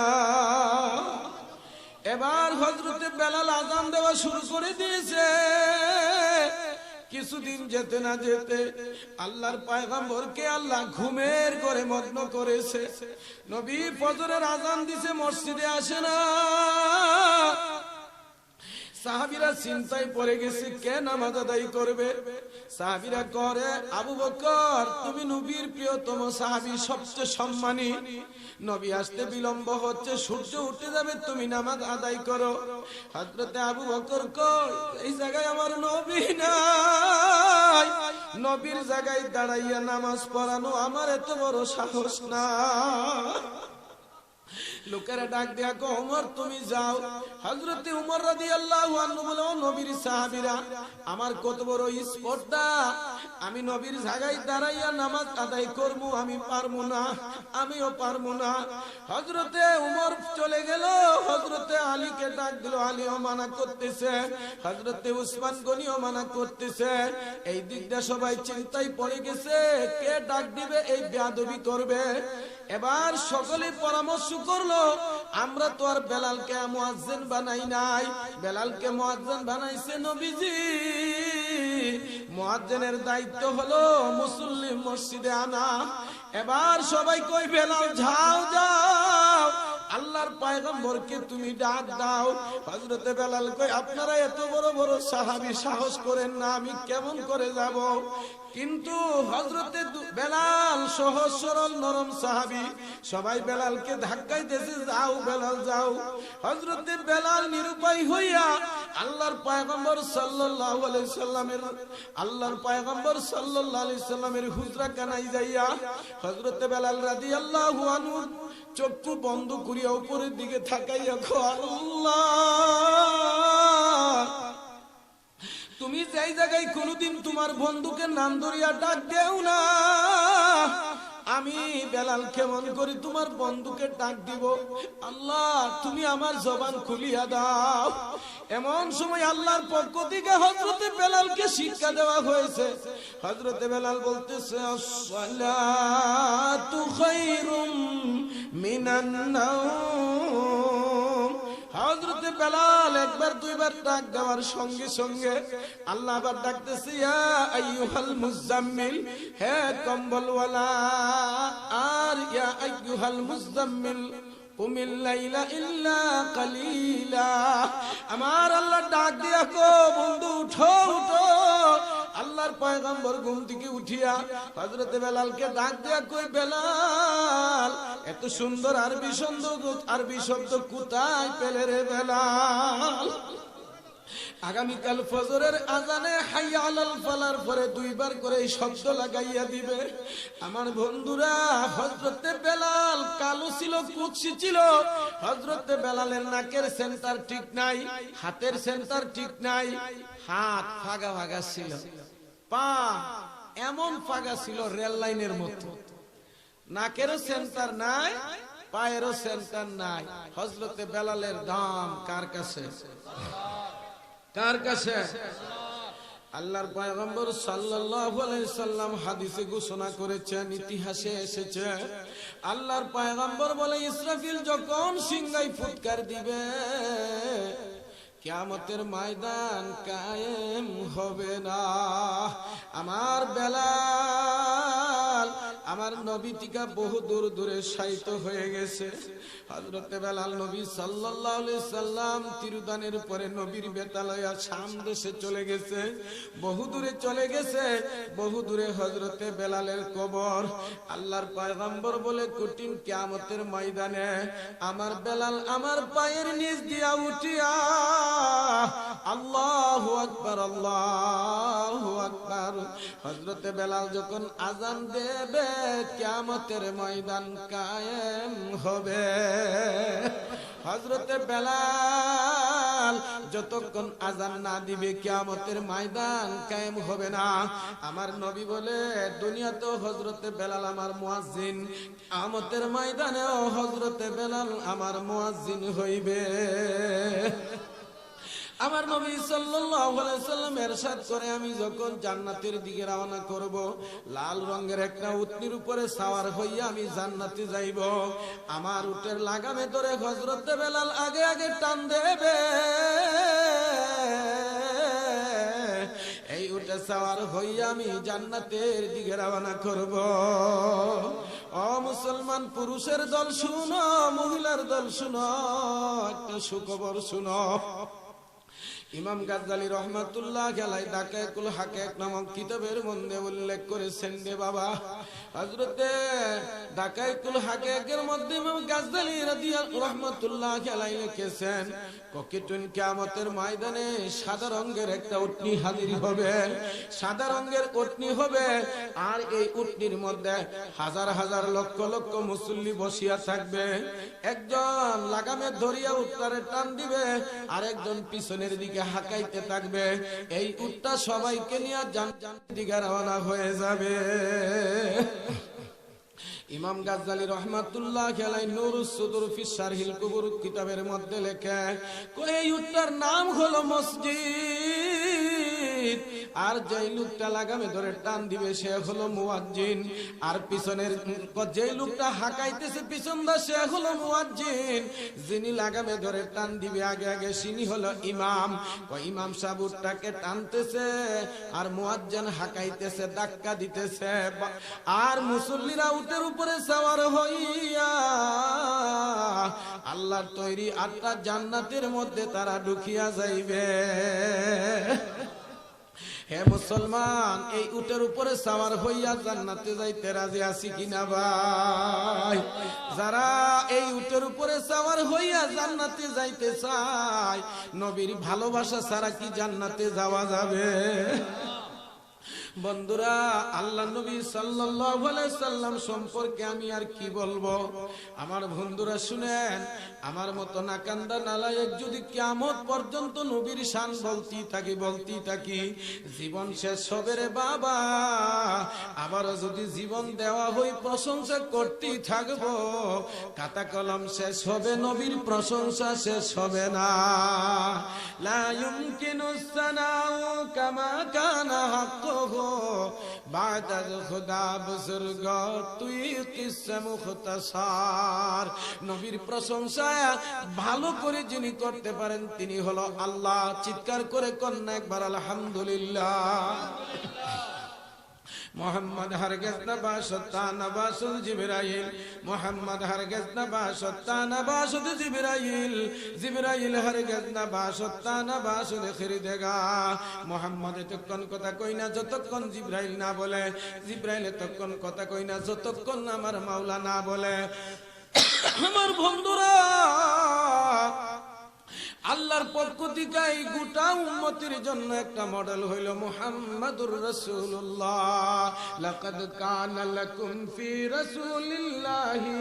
এবার হযরতে বেলাল আযান দেওয়া শুরু করে দিয়েছে। কিছুদিন যেতে না যেতে আল্লাহর পয়গম্বরকে আল্লাহ ঘুমের ঘরে মগ্ন করেছে। নবী ফজরের আযান দিছে, মসজিদে আসে না। সাহাবীরা চিন্তায় পড়ে গেছে, কে নামাজ আদায় করবে? সাহাবীরা করে, আবু বকর, তুমি নবীর প্রিয়তম সাহাবী, সবচেয়ে সম্মানী, নবী আসতে বিলম্ব হচ্ছে, সূর্য উঠে যাবে, তুমি নামাজ আদায় করো। হযরতে আবু বকর কয়, এই জায়গায় আমার নবী নাই, নবীর জায়গায় দাঁড়াইয়া নামাজ পড়ানো আমার এত বড় সাহস না। লোকেরা ডাক দিয়া কো, ওমর তুমি যাও। হযরতে ওমর রাদিয়াল্লাহু আনহু বলে, ও নবীর সাহাবীরা, আমার কত বড় স্পর্ধা, আমি নবীর জায়গায় দাঁড়াইয়া নামাজ আদায় করব, আমি পারবো না, আমিও পারবো না। হযরতে ওমর চলে গেল, হযরতে আলীকে ডাক দিল, আলীও মানা করতেছে, হযরতে উসমান গনিও মানা করতেছে। এই দিকটা সবাই চিন্তায় পড়ে গেছে, কে ডাক দিবে, এই বেয়াদবি করবে। এবার সকলে পরামর্শ করলো, আমরা তো আর বেলালকে মুয়াজ্জিন বানাই নাই, বেলালকে মুয়াজ্জিন বানাইছে নবীজি। মুয়াজ্জিনের দায়িত্ব হলো মুসল্লি মসজিদে আনা। এবার সবাই কই, বেলাল যাও যাও, আল্লাহর পয়গম্বরকে তুমি ডাক দাও। হযরতে বেলাল কই, আপনারা এত বড় বড় সাহাবী, সাহস করেন না, আমি কেমন করে যাব? কিন্তু হযরতে বেলাল সহজ সরল নরম সাহাবী, সবাই বেলালকে ধাক্কাইতেছে, যাও বেলাল যাও। হযরতে বেলাল নিরুপায় হইয়া আল্লাহর পয়গম্বর সাল্লাল্লাহু আলাইহি সাল্লামের হুজরা কানায় যাইয়া হযরতে বেলাল রাদিয়াল্লাহু আনহু চক্ষু বন্ধ করিয়া উপরের দিকে তাকাইয়া কো, আল্লাহ, তুমি যেই জায়গায় কোনদিন তোমার বন্ধুকে নাম ধরিয়া ডাক দেও না, আমি বেলাল কেমন করে তোমার বন্ধুকে ডাক দিব? আল্লাহ, তুমি আমার জবান খুলিয়া দাও। এমন সময় আল্লাহর পক্ষ থেকে হযরতে বেলালকে শিক্ষা দেওয়া হয়েছে। হযরতে বেলাল বলতেছে, আসসালাতু খায়রুম মিনান নাওম। হযরতে বেলাল একবার দুইবার ডাক দেওয়ার সঙ্গে সঙ্গে আল্লাহ আবার ডাকতেছে, ইয়া আইয়ুহাল মুজাম্মিল, হে কম্বলওয়ালা, আর ইয়া আইয়ুহাল মুজাম্মিল কুমিল লাইলা ইল্লা কালিলা। আমার আল্লাহ ডাক দিয়া কো, বন্ধু উঠো উঠো। আল্লাহর পয়গম্বর ঘুম থেকে উঠিয়া হযরতে বেলালকে ডাক দিয়া কই, বেলাল, এত সুন্দর আরবি শব্দ কোথায় পেলে রে বেলাল? আগামীকাল ফজরের আজানে হাইয়া আলাল ফালার পরে দুইবার করে এই শব্দ লাগাইয়া দিবে। আমার বন্ধুরা, হযরতে বেলাল কালো ছিল, কুৎসি ছিল। হযরতে বেলালের নাকের সেন্টার ঠিক নাই, হাতের সেন্টার ঠিক নাই, হাত ফাগা ফাগা ছিল, পা এমন ফাগা ছিল রেল লাইনের মতো। নাকেরও সেন্টার নাই, পায়েরও সেন্টার নাই। হযরতে বেলালের দাম কার কাছে? কার কাছে? আল্লাহর পয়গম্বর সাল্লাল্লাহু আলাইহি সাল্লাম হাদিসে ঘোষণা করেছেন, ইতিহাসে এসেছে, আল্লাহর পয়গম্বর বলে, ইসরাফিল যখন সিংহায় ফুৎকার দিবে, কিয়ামতের ময়দান কায়েম হবে না। আমার বেলাল, আমার নবী টিকা বহু দূর দূরে শায়িত হয়ে গেছে। হযরতে বেলাল নবী সাল্লাল্লাহু আলাইহি সাল্লাম তিরুদানের পরে নবীর বেতালয়া শাম দেশে চলে গেছে, বহু দূরে চলে গেছে, বহু দূরে হযরতে বেলালের কবর। আল্লাহর পয়গম্বর বলে, কঠিন কিয়ামতের ময়দানে আমার বেলাল আমার পায়ের নিচ দিয়া উঠিয়া আল্লাহু আকবার, আল্লাহু আকবার। হযরতে বেলাল যখন আযান দেবে, কিয়ামতের ময়দান কায়েম হবে। হযরতে বেলাল যতক্ষণ আযান না দিবে, কিয়ামতের ময়দান কায়েম হবে না। আমার নবী বলে, দুনিয়াতেও হযরতে বেলাল আমার মুয়াজ্জিন, কিয়ামতের ময়দানেও হযরতে বেলাল আমার মুয়াজ্জিন হইবে। আমার নবী সাল্লাল্লাহু আলাইহি সাল্লাম ইরশাদ করে, আমি যখন জান্নাতের দিকে রওনা করব, লাল রঙের একটা উটনির উপরে সওয়ার হইয়া আমি জান্নাতে যাইব। আমার উটের লাগামে ধরে হযরত বেলাল আগে আগে টান দেবে। এই উটে সওয়ার হইয়া আমি জান্নাতের দিকে রওনা করব। ও মুসলমান, পুরুষের দল শুনো, মহিলার দল শুনো, একটা সুখবর শুনো। ইমাম গাজ্জালী রাহমাতুল্লাহ আলাইহি দাকায়েকুল হাকায়েক নামক কিতাবের মধ্যে উল্লেখ করেছেন রে বাবা, হযরতে দাকায়েকুল হাকায়েকের মধ্যে ইমাম গাজ্জালী রাদিয়াল্লাহু রাহমাতুল্লাহ আলাইহি লিখেছেন, ককিটুন কিয়ামতের ময়দানে সাদা রঙের একটা উটনি হাজির হবে, সাদা রঙের উটনি হবে, আর এই উটনির মধ্যে হাজার হাজার লক্ষ লক্ষ মুসল্লি বসিয়া থাকবে। একজন লাগামে ধরিয়া উটটারে টান দিবে, আর একজন পিছনের দিকে হাঁকাইতে থাকবে। এই উটটা সবাইকে নিয়ে জান্নাতের দিকে রওনা হয়ে যাবে। ইমাম গাজ্জালী রাহমাতুল্লাহ আলাইহি নূরুস সুদুর ফি শারহিল কুবুর কিতাবের মধ্যে লেখে, এই উটটার নাম হলো মসজিদ, আর যেই লোকটা লাগামে ধরে টান দিবে সে হলো মুয়াজ্জিন, আর পিছনের যেই লোকটা হাঁকাইতেছে পিছন দা সে হলো মুয়াজ্জিন, যিনি লাগামে ধরে টান দিবে আগে আগে তিনি হলো ইমাম। ইমাম সাহেব উটটাকে টানতেছে, আর মুয়াজ্জিন হাঁকাইতেছে, ধাক্কা দিতেছে, আর মুসল্লিরা উটের উপরে সওয়ার হইয়া আল্লাহর তৈরি 8টা জান্নাতের মধ্যে তারা ঢুকিয়া যাইবে। হে মুসলমান, এই উটের উপরে সওয়ার হইয়া জান্নাতে যাইতে রাজি আছি কিনা ভাই? যারা এই উটের উপরে সওয়ার হইয়া জান্নাতে যাইতে চায়, নবীর ভালোবাসা ছাড়া কি জান্নাতে যাওয়া যাবে? বন্ধুরা, আল্লাহ নবী সাল্লাল্লাহু আলাইহি সাল্লাম সম্পর্কে আমি আর কি বলবো? আমার বন্ধুরা শুনেন, আমার মতো নাকান্দা নালায়েক যদি কিয়ামত পর্যন্ত নবীর শান বলতেই থাকি, জীবন শেষ হবে রে বাবা। আবার যদি জীবন দেওয়া হই, প্রশংসা করতেই থাকবো, খাতা কলম শেষ হবে, নবীর প্রশংসা শেষ হবে না। লা ইউমকিনুস সানাউ কামা কানা হাক্কুহু বাদা খুদা বুজুর্গ তুই কিসসা মুখতাসার। নবীর প্রশংসা ভালো করে যিনি করতে পারেন তিনি হলো আল্লাহ। চিৎকার করে কন্যা একবার আলহামদুলিল্লাহ। মোহাম্মদ হরগিজ নবাসত নবাসুল জিবরাইল, মোহাম্মদ হরগিজ নবাসত নবাসুল জিবরাইল, জিবরাইল হরগিজ নবাসত নবাসুল খিরদেগা। মোহাম্মদ এতক্ষণ কথা কই না যতক্ষণ জিবরাইল না বলে, জিবরাইল এতক্ষণ কথা কই না যতক্ষণ আমার মাওলা না বলে। আমার বন্ধুরা, আল্লাহর পক্ষ থেকে এই গোটা উম্মতের জন্য একটা মডেল হইল মুহাম্মাদুর রাসূলুল্লাহ। লাকাদ কানা লাকুম ফি রাসূলিল্লাহি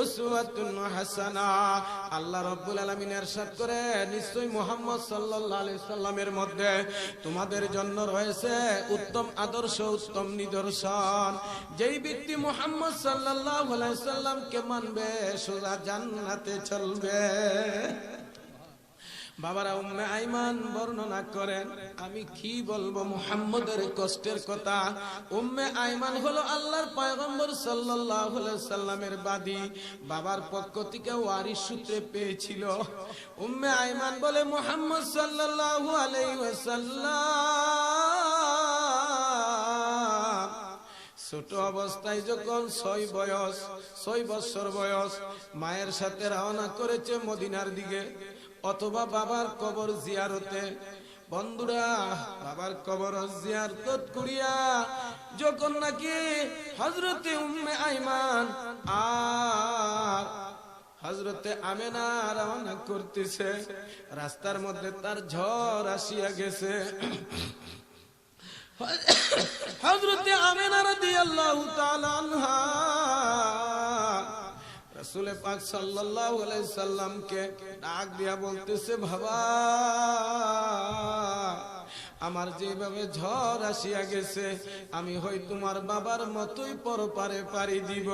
উসওয়াতুন হাসানা। আল্লাহ রাব্বুল আলামিন ইরশাদ করে, নিশ্চয়ই মুহাম্মদ সাল্লাল্লাহু আলাইহি সাল্লামের মধ্যে তোমাদের জন্য রয়েছে উত্তম আদর্শ, উত্তম নিদর্শন। যেই ব্যক্তি মুহাম্মদ সাল্লাল্লাহু আলাইহি সাল্লামকে মানবে সোজা জান্নাতে চলবে। বাবারা, উম্মে আইমান বর্ণনা করেন, আমি কি বলবো মুহাম্মদের কষ্টের কথা। উম্মে আইমান হলো আল্লাহর পয়গম্বর সাল্লাল্লাহু আলাইহি সাল্লামের বাদী, বাবার পক্ষ থেকে ওয়ারিস সূত্রে পেয়েছিল। উম্মে আইমান বলে, মুহাম্মদ সাল্লাল্লাহু আলাইহি ওয়াসাল্লাম ছোট অবস্থায় যখন 6 বছর বয়স, মায়ের সাথে রওনা করেছে মদিনার দিকে, অথবা বাবার কবর জিয়ারতে। বন্ধুরা, বাবার কবর জিয়ারত করিয়া যখন নাকি হযরতে উম্মে আইমান আর হযরতে আমেনা রওনা করতেছে, রাস্তার মধ্যে তার ঝড় আসিয়া গেছে। হযরতে আমেনা রাদিয়াল্লাহু তাআলা আনহা রাসূল পাক সাল্লাল্লাহু আলাইহি সাল্লামকে ডাক দিয়া বলতেছে, বাবা, আমার যেভাবে ঝড় আসিয়া গেছে, আমি হই তোমার বাবার মতোই পরপারে পাড়ি দিব।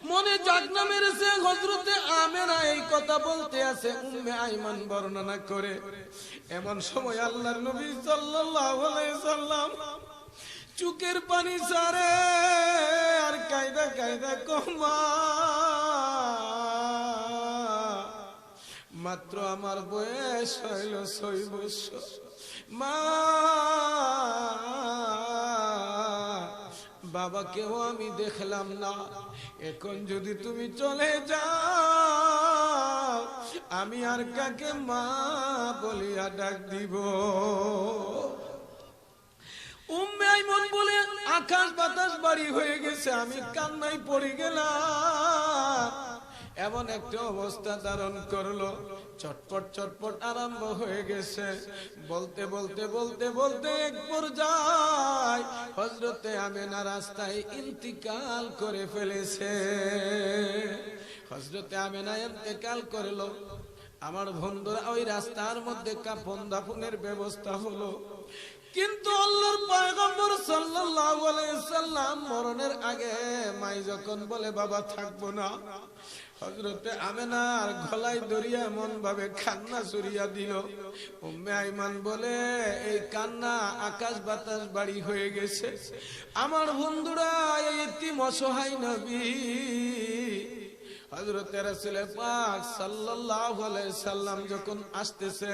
মনে জাগনা মেরেছে। হযরতে আমেনা এই কথা বলতে আছে, উম্মে আইমান বর্ণনা করে। এমন সময় আল্লাহর নবী সাল্লাল্লাহু আলাইহি সাল্লাম চুকের পানি ছাড়ে আর কায়দা কায়দা কমা, মাত্র আমার বয়স হইল 6 বছর। মা বাবাকেও আমি দেখলাম না, এখন যদি তুমি চলে যাও আমি আর কাকে মা বলিয়া ডাক দিব? উম্মে আইমান বলে আকাশ বাতাস বাড়ি হয়ে গেছে, আমি কান্নায় পড়ে গেলাম। এমন একটা অবস্থা ধারণ করলো, চটপট চটপট আরম্ভ হয়ে গেছে। বলতে বলতে বলতে বলতে এক পর্যায়ে হযরতে আমেনা রাস্তায় ইন্তিকাল করে ফেলেছে। হযরতে আমেনা ইন্তিকাল করলো। আমার বন্ধুরা, ওই রাস্তার মধ্যে কাফন দাফনের ব্যবস্থা হলো। কিন্তু আল্লাহর পয়গম্বর সাল্লাল্লাহু আলাইহি সাল্লাম মরণের আগে মাই যখন বলে বাবা থাকবো না, হযরতে আমেনার গলায় দড়িয়া এমন ভাবে কান্না ছড়িয়া দিল। উম্মে আইমান বলে এই কান্না আকাশ বাতাস বাড়ি হয়ে গেছে। আমার বন্ধুরা, এই এতিম অসহায় নবী হযরতে রাসূল পাক সাল্লাল্লাহু আলাইহি সাল্লাম যখন আসতেছে,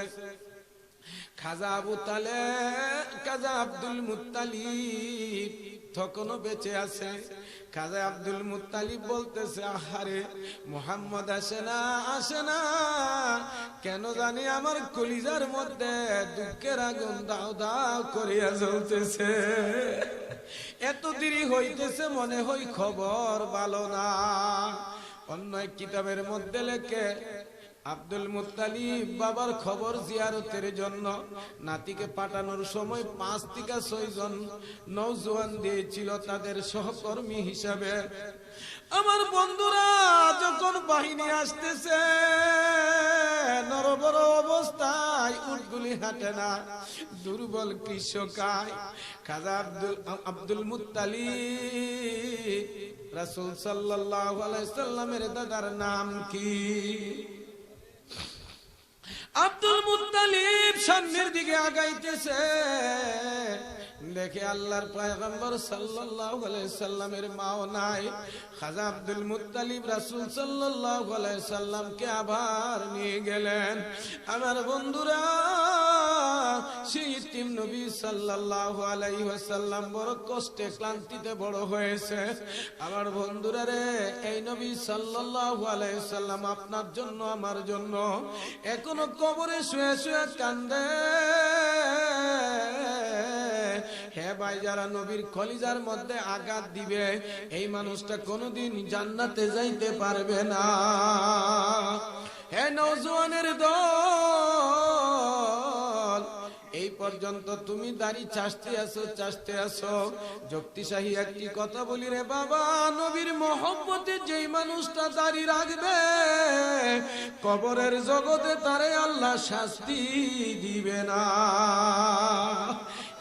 খাজা আবু তালেব, খাজা আব্দুল মুত্তালিব তখনও বেঁচে আছে। খাজা আব্দুল মুত্তালিব বলতেছে, আহারে মুহাম্মদ আসে না, আসে না, কেন জানি আমার কলিজার মধ্যে দুঃখের আগুন দাও দাও করিয়া জ্বলতেছে। এত দেরি হইতেছে, মনে হয় খবর ভালো না। অন্য এক কিতাবের মধ্যে লেখে, আব্দুল মুত্তালিব বাবার খবর জিয়ারতের জন্য নাতিকে পাঠানোর সময় 5 থেকে 6 জন নওজোয়ান দিয়েছিল তাদের সহকর্মী হিসাবে। আমার বন্ধুরা, যখন বাহিনী আসতেছে নরবর অবস্থায়, উটগুলি হাঁটে না, দুর্বল কৃষকায়, খাজা আব্দুল মুত্তালিব রাসূল সাল্লাল্লাহু আলাইহি সাল্লামের দাদার নাম কি? আব্দুল মুত্তালিব সামনের দিকে আগাইতেছে, দেখে আল্লাহর পয়গম্বর সাল্লাল্লাহু আলাইহি সাল্লামের মাও নাই। খাজা আব্দুল মুত্তালিব রাসূল সাল্লাল্লাহু আলাইহি সাল্লামকে আবার নিয়ে গেলেন। আমার বন্ধুরা, সেই ইতিম নবী সাল্লাল্লাহু আলাইহি ওয়াসাল্লাম বড় কষ্টে ক্লান্তিতে বড় হয়েছে। আমার বন্ধুরা রে, এই নবী সাল্লাল্লাহু আলাইহি ওয়াসাল্লাম আপনার জন্য আমার জন্য এখনো কবরে শুয়ে শুয়ে কান্দে। হে ভাই, যারা নবীর কলিজার মধ্যে আঘাত দিবে এই মানুষটা কোনোদিন জান্নাতে যাইতে পারবে না। হে নওজোয়ানের দল, এই পর্যন্ত তুমি দাড়ি চাষতে আসো। যুক্তিশাহী একটি কথা বলি রে বাবা, নবীর মহব্বতে যেই মানুষটা দাড়ি রাখবে কবরের জগতে তারে আল্লাহ শাস্তি দিবে না।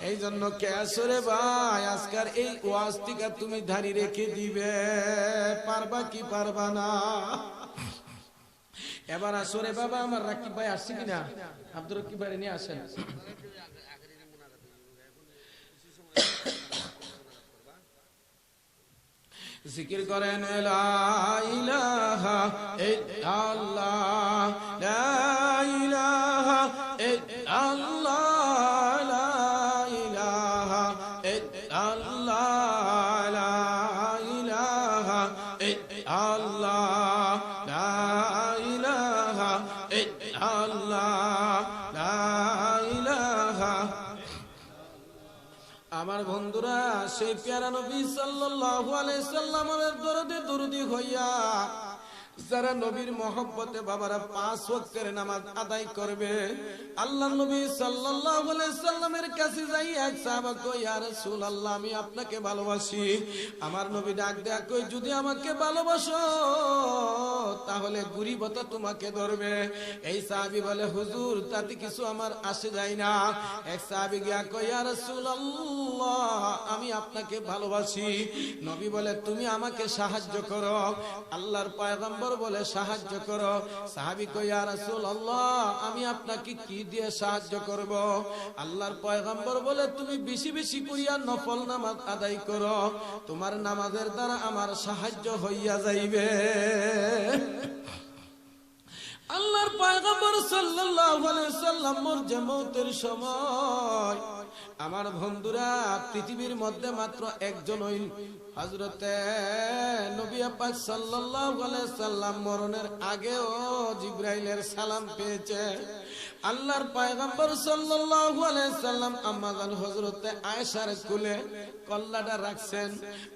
এই জন্য কে আসরে ভাই, আজকার এই ওয়াজ থেকে তুমি দাড়ি রেখে দিবে, পারবা কি পারবা না? এবার আসরে বাবা, আমার রাকিব ভাই আসছে কিনা? আব্দুর রাকিব ভাই নিয়ে আসেন। জিকির করেন লা ইলাহা ইল্লাল্লাহ, লা ইলাহা ইল্লাল্লাহ, লা ইলাহা ইল্লাল্লাহ, লা ইলাহা ইল্লাল্লাহ, লা ইলাহা ইল্লাল্লাহ, লা ইলাহা। আমার বন্ধুরা, সেই প্যারা নবী সাল্লাল্লাহু আলাইহি সাল্লামের দরদে দরদি হইয়া যারা নবীর মহব্বতে বাবারা 5 ওয়াক্তের নামাজ আদায় করবে, আল্লাহ নবী সাল্লাল্লাহু আলাইহি সাল্লামের কাছে যাই এক সাহাবা কই, ইয়া রাসূলুল্লাহ, আমি আপনাকে ভালোবাসি। আমার নবী ডাক দেয়া কই, যদি আমাকে ভালোবাসো তাহলে গরিবতা তোমাকে ধরবে। এই সাহাবী বলে, হুজুর তাতে কিছু আমার আসে যায় না। এক সাহাবী গিয়া কই, ইয়া রাসূলুল্লাহ, আমি আপনাকে ভালোবাসি। নবী বলে তুমি আমাকে সাহায্য করো। আল্লাহর পয়গম্বর বলে সাহায্য করো। সাহাবী কয় ইয়া রাসূলুল্লাহ আমি আপনাকে কি দিয়ে সাহায্য করব? আল্লাহর পয়গম্বর বলে তুমি বেশি বেশি করিয়া নফল নামাজ আদায় করো, তোমার নামাজের দ্বারা আমার সাহায্য হইয়া যাইবে। আল্লাহর পয়গম্বর সাল্লাল্লাহু আলাইহি সাল্লাম যে মওতের সময়, আমার বন্ধুরা পৃথিবীর মধ্যে মাত্র একজনই হযরতে নবী পাক সাল্লাল্লাহু আলাইহি সাল্লাম মরণের আগেও জিবরাইলের সালাম পেয়েছে। আল্লাহর পয়গম্বর সাল্লাল্লাহু আলাইহি সাল্লাম আম্মা জান হযরতে আয়েশার কোলে কল্লাটা রাখছেন।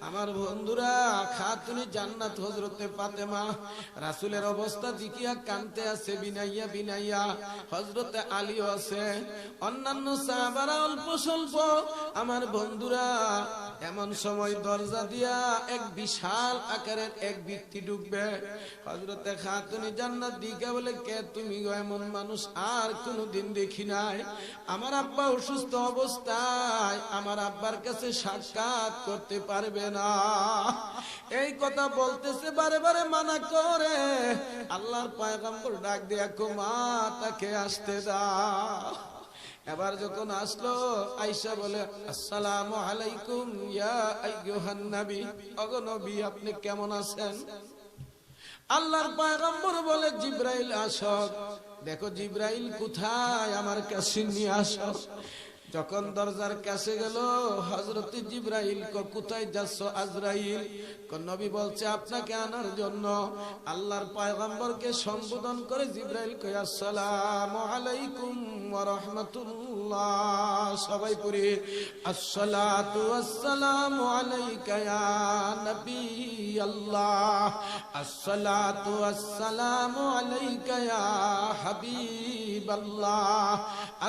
আমার বন্ধুরা খাতুনে জান্নাত হযরতে ফাতেমা রাসূলের অবস্থা দেখিয়া কাঁদতে আছে বিনাইয়া বিনাইয়া। হযরতে আলীও আছে, অন্যান্য সাহাবারা অল্প স্বল্প। আমার বন্ধুরা এমন সময় দরজা দিয়া এক বিশাল আকারের এক ব্যক্তি ঢুকবে। হযরতে খাতুনে জান্নাত দিকে বলে কে তুমি গো? এমন মানুষ আর কোনদিন দেখি নাই। আমার আব্বা অসুস্থ অবস্থায় আমার আব্বার কাছে সাক্ষাৎ করতে পারবে না, এই কথা বলতেছে, বারে বারে মানা করে। আল্লাহর পয়গম্বর ডাক দিয়া কো মা তাকে আসতে দাও। এবার যখন আসলো আয়েশা বলে আসসালামু আলাইকুম ইয়া আইয়ুহান নবী, ওগো নবী আপনি কেমন আছেন? আল্লাহর পয়গম্বর বলে জিবরাইল আসো। দেখো জিবরাইল কোথায়, আমার কাছে নিয়ে আসো। যখন দরজার কাছে গেল হযরত জিবরাইল কোথায় যাচ্ছ আজরাইল? নবী বলছে আপনাকে আনার জন্য। আল্লাহর পয়গম্বরকে সম্বোধন করে জিবরাইল কয় আসসালামু আলাইকুম ওয়া রাহমাতুল্লাহ। সবাই পড়ি আসসালাতু ওয়াসসালামু আলাইকা ইয়া নবী আল্লাহ, আসসালাতু ওয়াসসালামু আলাইকা ইয়া হাবিবাল্লাহ,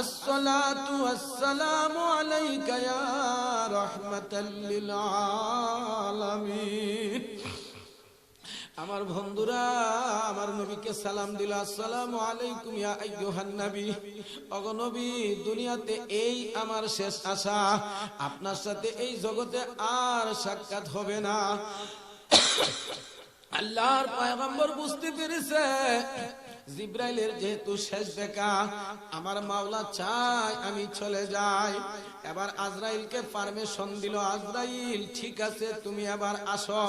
আসসালাতু ওয়াসসালামু আলাইকা ইয়া রাহমাতাল লিল আলামিন। আমার বন্ধুরা আমার নবীকে সালাম দিল, আসসালামু আলাইকুম ইয়া আইয়ুহান নবী। ওগো নবী দুনিয়াতে এই আমার শেষ আশা, আপনার সাথে এই জগতে আর সাক্ষাৎ হবে না। আল্লাহর পয়গম্বর বুঝতে পেরেছে জিবরাইলের যেহেতু শেষ দেখা, আমার মাওলা চাই আমি চলে যাই। এবার আজরাইলকে পারমিশন দিল, আজরাইল ঠিক আছে তুমি এবার আসো।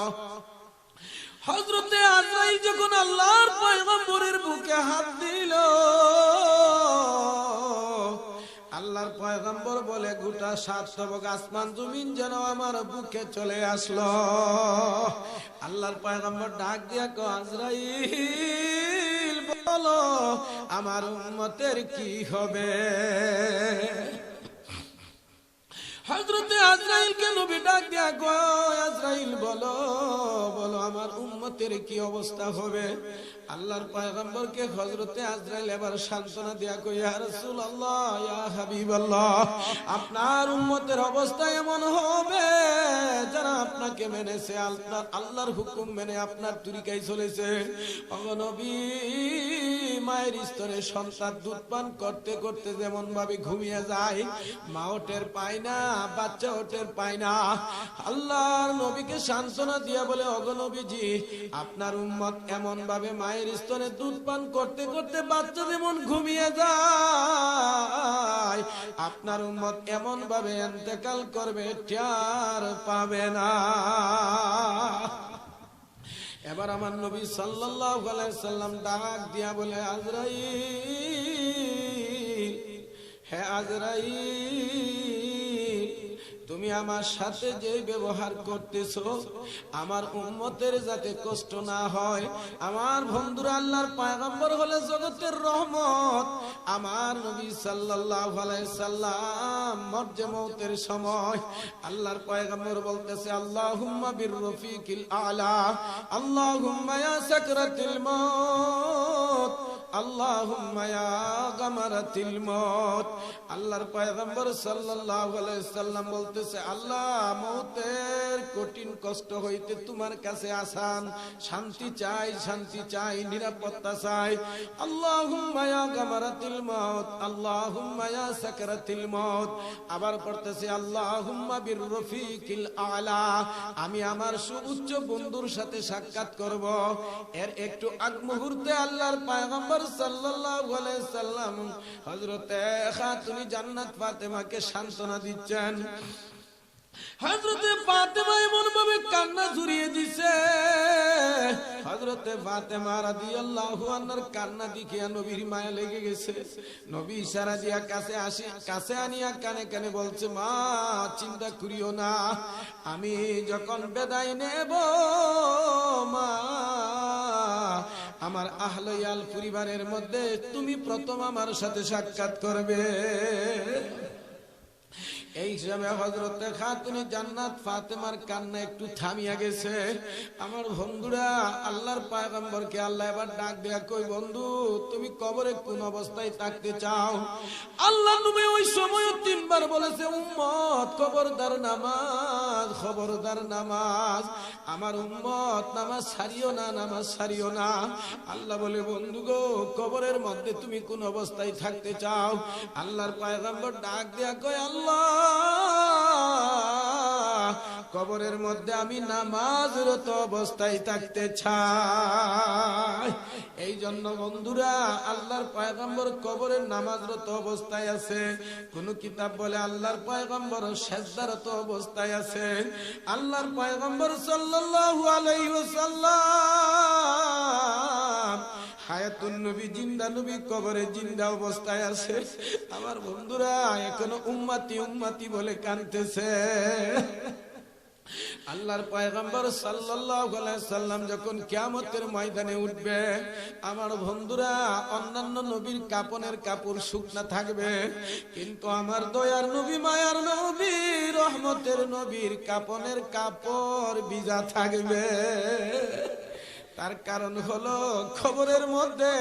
হযরতে আজরাইল যখন আল্লাহর পয়গম্বরের বুকে হাত দিল, আল্লাহর পয়গম্বর বলে গোটা সাত তবক আসমান জমিন যেন আমার বুকে চলে আসলো। আল্লাহর পয়গম্বর ডাক দিয়া কো আজরাইল বলো আমার উম্মতের কি হবে? হযরতে আজরাইলকে নবী ডাক দিয়া কয় আজরাইল বলো বলো আমার উম্মতের কি অবস্থা হবে? আল্লাহর পয়গম্বরকে হযরতে আজরাইল এবার সান্তনা দিয়া কয় ইয়া রাসূলুল্লাহ ইয়া হাবিবাল্লাহ আপনার উম্মতের অবস্থা এমন হবে যারা আপনাকে মেনেছে, আপনার আল্লাহর হুকুম মেনে আপনার তরিকায় চলেছে। ওগো নবী মায়ের স্তরে সন্তান দুধ পান করতে করতে যেমন ভাবে ঘুমিয়ে যায়, মা ওটের পায় না, বাচ্চা ওটের পায় না। আল্লাহর নবীকে সান্তনা দিয়া বলে ওগো নবীজি আপনার উম্মত এমন ভাবে মায়ের স্তনে দুধ পান করতে করতে বাচ্চা যেমন ঘুমিয়ে যায়, আপনার উম্মত এমন ভাবে ইন্তেকাল করবে টের পাবে না। এবার আমার নবী সাল্লাল্লাহু আলাইহি সাল্লাম ডাক দিয়া বলে আজরাইল, হে আজরাইল তুমি আমার সাথে যে ব্যবহার করতেছো আমার উম্মতের যাতে কষ্ট না হয়। আমার বন্ধুরা আল্লাহর পয়গম্বর হলে জগতের রহমত। আমার নবী সাল্লাল্লাহু আলাইহি সাল্লাম মওতের সময় আল্লাহর পয়গম্বর বলতেছে আল্লাহুম্মা বির রফিকিল আলা, আল্লাহুম্মা ইয়া সাকরাতিল মউত, আল্লাহুম্মা ইয়া গামারাতিল মউত। আল্লাহর পয়গম্বর সাল্লাল্লাহু আলাইহি সাল্লাম বলতেছে আল্লাহ মওতের কঠিন কষ্ট হইতে তোমার কাছে আসান। শান্তি চাই, শান্তি চাই, নিরাপত্তা চাই। আল্লাহুম্মা ইয়া গামারাতিল মাউত, আল্লাহুম্মা ইয়া সাকরাতিল মাউত। আবার পড়তেছি আল্লাহুম্মা বির রফিকিল আলা। আমি আমার সুউচ্চ বন্ধুর সাথে সাক্ষাৎ করব। এর একটু আগ মুহূর্তে আল্লাহর পয়গম্বর সাল্লাল্লাহু আলাইহি সাল্লাম হযরতে খাতুনে জান্নাত ফাতেমাকে সান্ত্বনা দিচ্ছেন। হযরতে ফাতেমা এমন ভাবে কান্না ঝরিয়ে দিছে, হযরতে ফাতেমা রাদিয়াল্লাহু আনহার কান্না দেখিয়া নবীর মায়া লেগে গেছে। নবী ইশারা দিয়া কাছে আনিয়া কানে কানে বলছে, মা চিন্তা করিও না, আমি যখন বিদায় নেব মা, আমার আহলে ইয়াল পরিবারের মধ্যে তুমি প্রথম আমার সাথে সাক্ষাৎ করবে। এই সময় হযরতে খাতুনে জান্নাত ফাতেমার কান্না একটু থামিয়া গেছে। আমার বন্ধুরা, আল্লাহর পয়গম্বরকে আল্লাহ এবার ডাক দেয়া কই, বন্ধু তুমি কবরে কোন অবস্থায় থাকতে চাও? আল্লাহ নবী ওই সময় তিনবার বলেছে, উম্মত খবরদার নামাজ, খবরদার নামাজ, আমার উম্মত নামাজ ছাড়িও না, নামাজ ছাড়িও না। আল্লাহ বলে, বন্ধু গো কবরের মধ্যে তুমি কোন অবস্থায় থাকতে চাও? আল্লাহর পয়গম্বর ডাক দেয়া কই, আল্লাহ কবরের মধ্যে আমি নামাজরত অবস্থায় থাকতে চাই। এই জন্য বন্ধুরা, আল্লাহর পয়গম্বর কবরের নামাজরত অবস্থায় আছে। কোন কিতাব বলে আল্লাহর পয়গম্বর সেজদারত অবস্থায় আছে। আল্লাহর পয়গম্বর সাল্লাল্লাহু আলাইহি ওয়াসাল্লাম হায়াতুন নবী, জিন্দা নবী কবরে জিন্দা অবস্থায় আছে। আমার বন্ধুরা এখনো উম্মতি উম্মতি বলে কাঁদতেছে। আল্লাহর পয়গম্বর সাল্লাল্লাহু আলাইহি সাল্লাম যখন কিয়ামতের ময়দানে উঠবে, আমার বন্ধুরা অন্যান্য নবীর কাপনের কাপড় শুকনা থাকবে, কিন্তু আমার দয়ার নবী, মায়ার নবী, রহমতের নবীর কাপনের কাপড় ভিজা থাকবে। তার কারণ হলো খবরের মধ্যে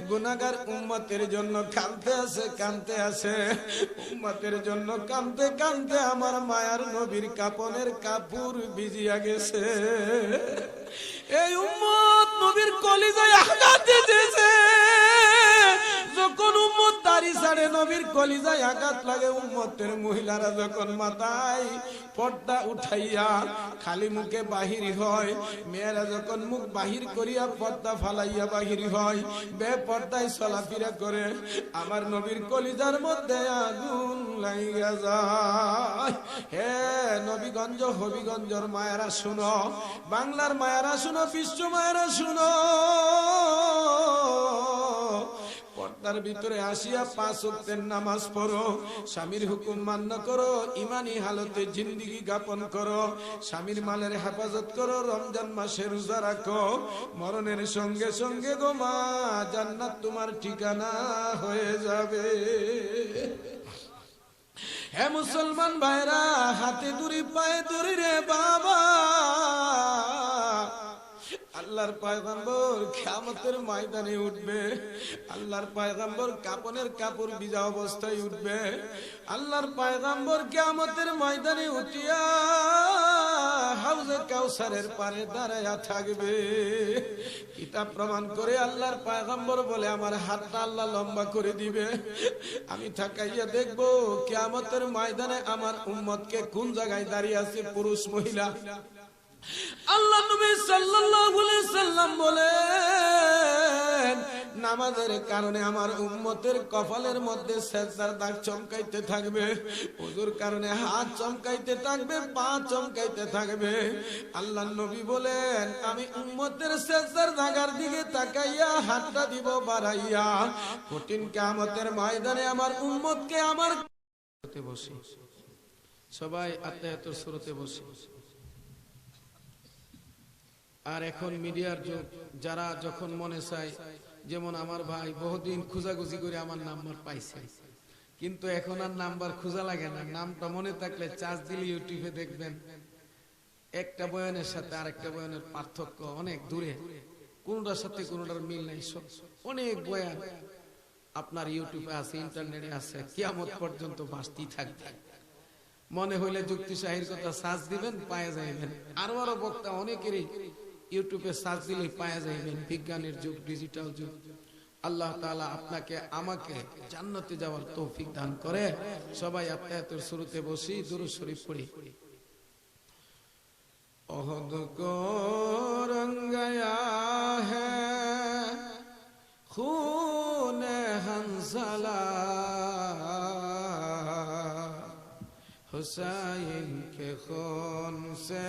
গুনাহগার উম্মতের জন্য কাঁদতে আছে, কাঁদতে আছে। উম্মতের জন্য কাঁদতে কাঁদতে আমার মায়ার নবীর কাপনের কাপড় ভিজিয়া গেছে। এই উম্মত নবীর কলিজায় আঘাত দিতেছে। যখন উম্মত দাড়ি ছাড়ে নবীর কলিজায় আঘাত লাগে। উম্মতের মহিলারা যখন মাথায় পর্দা উঠাইয়া খালি মুখে বাহির হয়, মেয়েরা যখন মুখ বাহির করিয়া পর্দা ফালাইয়া বাহির হয়, বেপর্দায় চলাফেরা করে, আমার নবীর কলিজার মধ্যে আগুন লাগিয়া যায়। হে নবীগঞ্জ হবিগঞ্জের মায়েরা শুনো, বাংলার মায়েরা শুনো, বিশ্ব মায়েরা শুনো, পর্দার ভিতরে আসিয়া 5 ওয়াক্তের নামাজ পড়ো, স্বামীর হুকুম মান্য করো, ইমানি হালতে জিন্দেগি যাপন করো, স্বামীর মালের হেফাজত করো, রমজান মাসে রোজা রাখো, মরণের সঙ্গে সঙ্গে গো মা জান্নাত তোমার ঠিকানা হয়ে যাবে। হে মুসলমান ভাইরা, হাতে দড়ি পায়ে দড়ি রে বাবা। আল্লাহর পয়গম্বর কিয়ামতের ময়দানে উঠবে। আল্লাহর পয়গম্বর কাপনের কাপড় ভিজা অবস্থায় উঠবে। আল্লাহর পয়গম্বর কিয়ামতের ময়দানে উঠিয়া হাউজে কাউসারের পারে দাঁড়ায়া থাকবে। কিতাব প্রমাণ করে আল্লাহর পয়গম্বর বলে, আমার হাতটা আল্লাহ লম্বা করে দিবে, আমি তাকাইয়া দেখব কিয়ামতের ময়দানে আমার উম্মতকে কোন জায়গায় দাঁড়িয়ে আছে, পুরুষ মহিলা। আল্লাহ নবী সাল্লাল্লাহু আলাইহি সাল্লাম বলেন, নামাজের কারণে আমার উম্মতের কপালের মধ্যে সেজদার দাগ চমকাইতে থাকবে, ওযুর কারণে হাত চমকাইতে থাকবে, পা চমকাইতে থাকবে। আল্লাহ নবী বলেন, আমি উম্মতের সেজদার দাগের দিকে তাকাইয়া হাতটা দিব বাড়াইয়া, কঠিন কিয়ামতের ময়দানে আমার উম্মতকে আমার বসি, সবাই আত্মায়াতুর সুরতে বসি। আর এখন মিডিয়ার যুগ, যারা যখন মনে চায়, যেমন আমার ভাই বহুদিন খোঁজাখুঁজি করে আমার নাম্বার পাইছে, কিন্তু এখন আর নাম্বার খোঁজা লাগে না, নামটা মনে থাকলে চার্জ দিলে ইউটিউবে দেখবেন একটা বয়ানের সাথে আরেকটা বয়ানের পার্থক্য অনেক দূরে, কোনটার সাথে কোনটার মিল নাই। অনেক বয়ান আপনার ইউটিউবে আছে, ইন্টারনেটে আছে, কিয়ামত পর্যন্ত ভাসতেই থাকবে। মনে হইলে যুক্তি শাহীর কথা সার্চ দিবেন পায়ে যাইবেন। আরো আরো বক্তা অনেকেরই ইউটিউবে সার্চ দিলেই পায়ে যাইবেন। বিজ্ঞানের যুগ, ডিজিটাল যুগ। আল্লাহ তাআলা আপনাকে আমাকে জান্নাতে যাওয়ার তৌফিক দান করে। সবাই আত্মায়াতের শুরুতে বসি, দুরূদ শরীফ পড়ি। ओहद को रंग गया है खून हंसला, हुसैन के खून से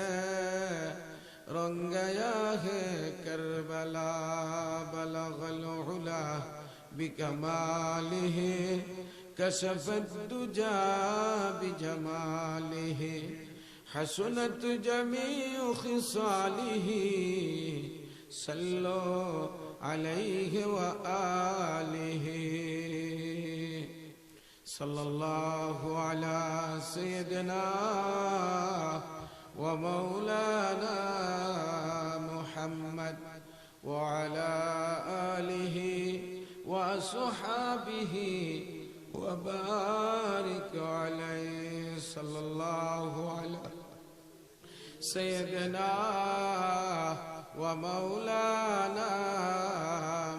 रंग गया है करबला, बलगल उला बिकमालिहि कशफत दुजा बिजमालिहि, हसनत जमीउ खिसालिहि, सल्लो अलैहि व आलिहि, सल्लल्लाहु अला सय्यदिना व मौलाना मुहम्मद व अला आलिहि व असहाबिहि व बारिक अलैहि, सल्लल्लाहु अला सय्यदना व मौलाना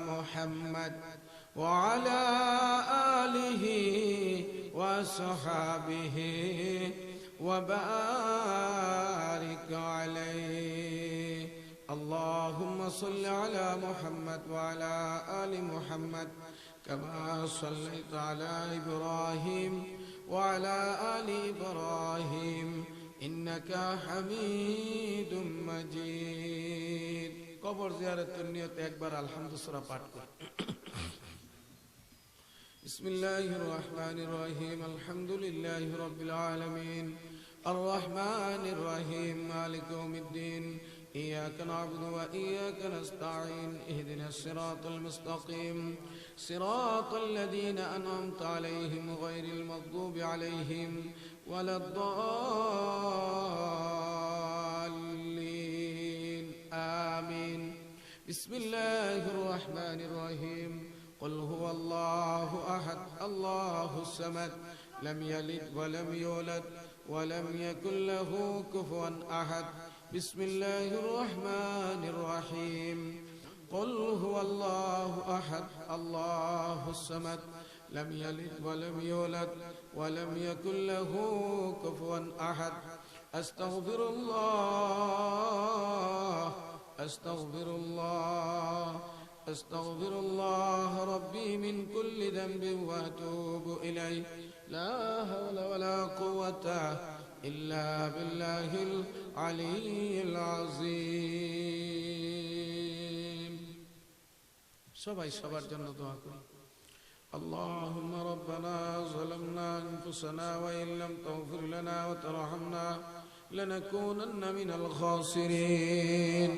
मुहम्मद व अला आलिहि व सहाबिहि व बारिक अलैहि। अल्लाहुम्मा सल्लि अला मुहम्मद व अला आलि मुहम्मद कमा सल्लैता अला इब्राहिम व अला आलि इब्राहिम इन्नका हमीदुम मजीद। कबर जियारतेर नियते एकबार আলহামদু সূরা পাঠ করি। বিসমিল্লাহির রহমানির রহিম, আলহামদুলিল্লাহি রাব্বিল আলামিন, আর রহমানির রহিম, মালিক ইয়াউমিদ্দিন, إياك نعبد وإياك نستعين، اهدنا الصراط المستقيم صراط الذين أنعمت عليهم غير المغضوب عليهم ولا الضالين آمين। بسم الله الرحمن الرحيم، قل هو الله أحد الله الصمد لم يلد ولم يولد ولم يكن له كفوا أحد। بسم الله الرحمن الرحيم، قل هو الله أحد الله الصمد لم يلد ولم يولد ولم يكن له كفوا أحد। أستغفر الله أستغفر الله أستغفر الله ربي من كل ذنب وأتوب إليه، لا حول ولا قوة إلا بالله العلي العظيم। সবাই সবার জন্য দোয়া করি। اللهم ربنا ظلمنا أنفسنا وإن لم تغفر لنا وترحمنا لنكونن من الخاسرين.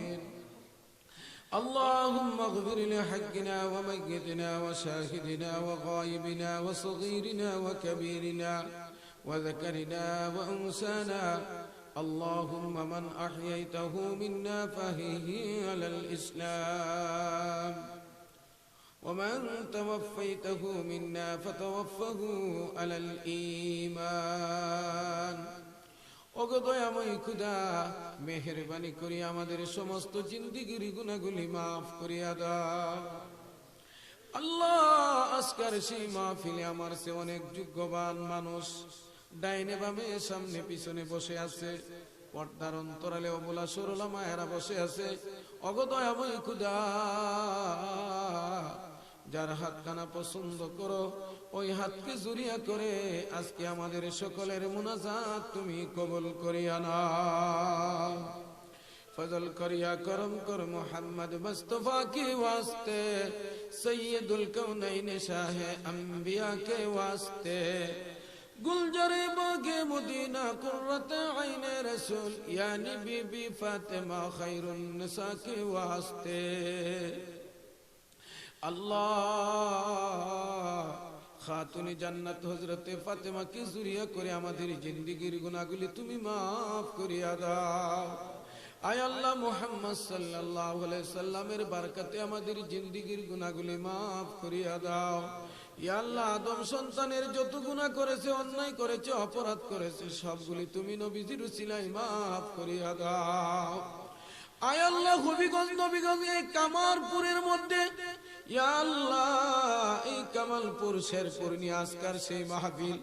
اللهم اغفر لحقنا وميتنا وشاهدنا وغائبنا وصغيرنا وكبيرنا وذكرنا وأنسانا. اللهم من أحييته منا فهي على الإسلام، ومن توفيته منا فتوفه على الإيمان। ওগো দয়াময় খোদা, মেহেরবানি করে আমাদের সমস্ত জিন্দেগীর গুনাহগুলি মাফ করিয়া দাও। আল্লাহ, আজকের সেই মাহফিলে আমার সে অনেক যোগ্যবান মানুষ ডাইনে বামে সামনে পিছনে বসে আছে, পর্দার অন্তরালে অবলা সরলা মায়েরা বসে আছে। ওগো দয়াময় খোদা, যার হাতখানা পছন্দ করো ওই হাতকে জুরিয়া করে আজকে আমাদের সকলের মুনাজাত তুমি কবুল করিয়া নাও। ফজল করিয়া করম কর মুহাম্মদ মুস্তাফা के वास्ते, सैयदुल कौनैन शाहे अंबिया के वास्ते, गुलजरे बागे मदीना कुर्रते आईने रसूल यानी बीबी फातिमा खैरुन निसा के वास्ते। আল্লাহ, খাতুনে জান্নাত হযরতে ফাতেমা কে জুরিয়া করে আমাদের জিন্দেগীর গুনাহগুলি তুমি maaf করিয়া দাও। আয় আল্লাহ মুহাম্মদ সাল্লাল্লাহু আলাইহি সাল্লামের বরকতে আমাদের জিন্দেগীর গুনাহগুলি maaf করিয়া দাও। ইয়া আল্লাহ আদম সন্তানের যত গুনাহ করেছে, অন্যায় করেছে, অপরাধ করেছে, সবগুলি তুমি নবীজির উসিলায় maaf করিয়া দাও। আয় আল্লাহ হবিগঞ্জ নবীগঞ্জ এই কামারপুরের মধ্যে, ইয়া আল্লাহ এই কামালপুর শেরপুর নিয়ে আজকার সেই মাহফিল,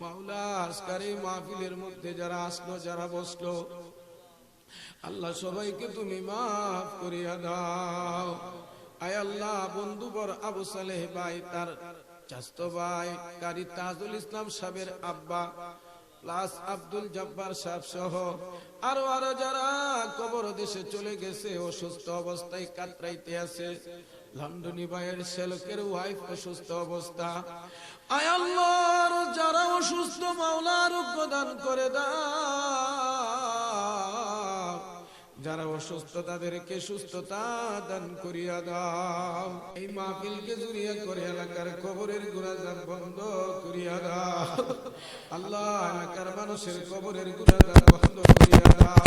মাওলা আজকার এই মাহফিলের মধ্যে যারা আসলো, যারা বসলো, আল্লাহ সবাইকে তুমি maaf করিয়া দাও। আয় আল্লাহ বন্ধুবর আবু সালেহ ভাই, তার চাচতো ভাই কারি তাজুল ইসলাম সাহেবের আব্বা প্লাস আব্দুল জব্বার সাহেব সহ আরো যারা কবর দেশে চলে গেছে, অসুস্থ অবস্থায় কাতরাইতে আছে, লন্ডনী ভাইয়ের শেলকের ওয়াইফ অসুস্থ অবস্থা, আয় আল্লাহ যারা অসুস্থ মাওলা আরোগ্য দান করে দাও, যারা অসুস্থ তাদেরকে সুস্থতা দান করিয়া দাও। এই মাহফিলকে জুড়িয়া করে এলাকার কবরের গুনাহ বন্ধ করিয়া দাও। আল্লাহ এলাকার মানুষের কবরের গুনাহ বন্ধ করিয়া দাও।